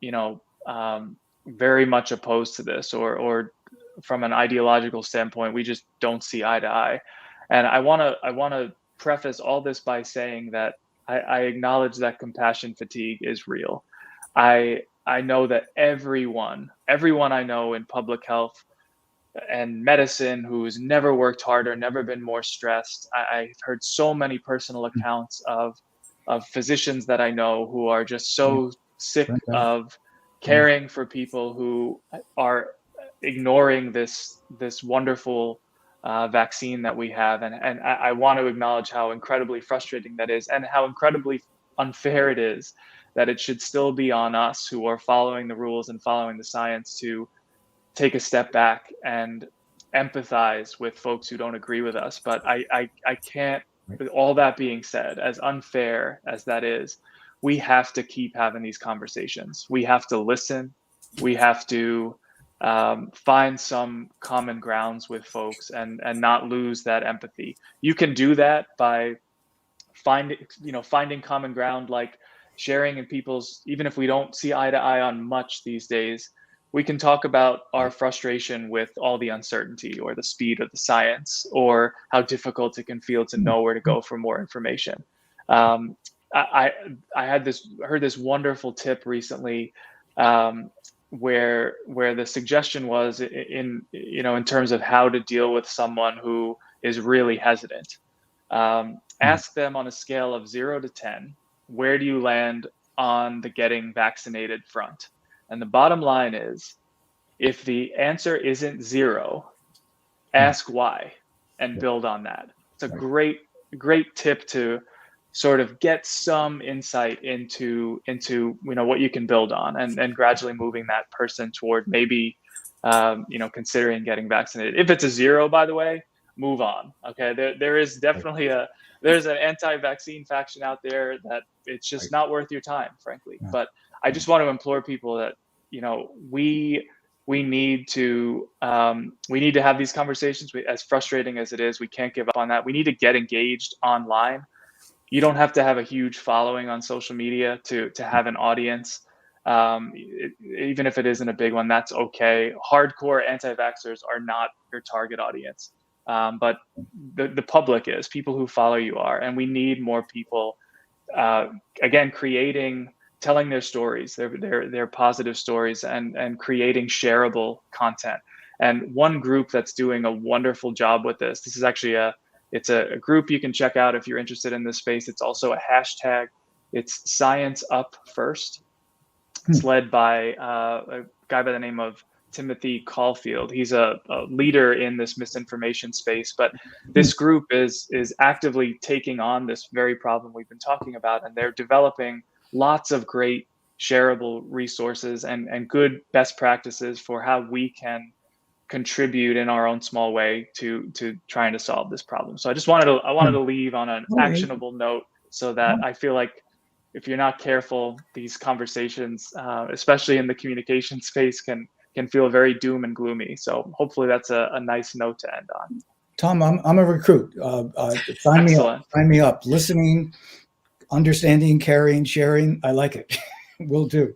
C: very much opposed to this, or from an ideological standpoint, we just don't see eye to eye. And I want to preface all this by saying that I acknowledge that compassion fatigue is real. I know that everyone I know in public health and medicine who's never worked harder, never been more stressed. I've heard so many personal accounts of physicians that I know who are just so sick of caring for people who are ignoring this wonderful vaccine that we have. And I want to acknowledge how incredibly frustrating that is, and how incredibly unfair it is that it should still be on us who are following the rules and following the science to take a step back and empathize with folks who don't agree with us. But I can't, with all that being said, as unfair as that is, we have to keep having these conversations. We have to listen. We have to find some common grounds with folks and not lose that empathy. You can do that by finding common ground, like sharing in people's, even if we don't see eye to eye on much these days, we can talk about our frustration with all the uncertainty or the speed of the science, or how difficult it can feel to know where to go for more information. I heard this wonderful tip recently, where the suggestion was in terms of how to deal with someone who is really hesitant. Ask them on a scale of 0 to 10, where do you land on the getting vaccinated front? And the bottom line is, if the answer isn't 0, ask why and build on that. It's a great tip to sort of get some insight into what you can build on, and gradually moving that person toward maybe considering getting vaccinated. If it's a 0, by the way, move on. Okay, there is definitely there's an anti-vaccine faction out there that it's just not worth your time, frankly. But I just want to implore people that we need to have these conversations. As frustrating as it is, we can't give up on that. We need to get engaged online. You don't have to have a huge following on social media to have an audience. Even if it isn't a big one, that's okay. Hardcore anti-vaxxers are not your target audience, but the public is. People who follow you are, and we need more people. Again, telling their stories, their positive stories, and creating shareable content. And one group that's doing a wonderful job with this. This is actually it's a group you can check out if you're interested in this space. It's also a hashtag. It's Science Up First. It's led by a guy by the name of Timothy Caulfield. He's a leader in this misinformation space, but this group is actively taking on this very problem we've been talking about, and they're developing lots of great shareable resources and good best practices for how we can contribute in our own small way to trying to solve this problem. So I wanted to leave on an actionable note, so that I feel like if you're not careful, these conversations, especially in the communication space, can feel very doom and gloomy. So hopefully that's a nice note to end on.
B: Tom, I'm a recruit. Sign me up. Sign me up. Listening, understanding, caring, sharing. I like it. Will do.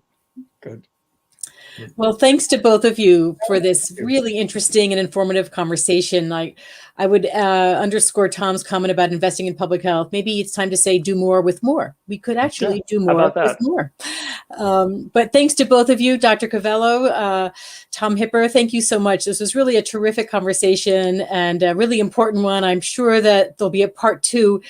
B: Good.
A: Well, thanks to both of you for this really interesting and informative conversation. I would underscore Tom's comment about investing in public health. Maybe it's time to say do more with more. We could actually do more with more. But thanks to both of you, Dr. Covello, Tom Hipper, thank you so much. This was really a terrific conversation and a really important one. I'm sure that there'll be a part 2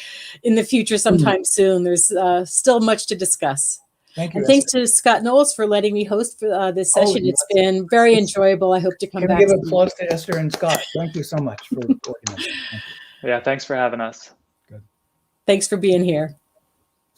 A: in the future sometime soon. There's still much to discuss.
B: Thank you.
A: And thanks to Scott Knowles for letting me host for this session. It's been very enjoyable. I hope to come back.
B: Give applause to Esther and Scott. Thank you so much for organizing.
C: Yeah, thanks for having us.
B: Good.
A: Thanks for being here.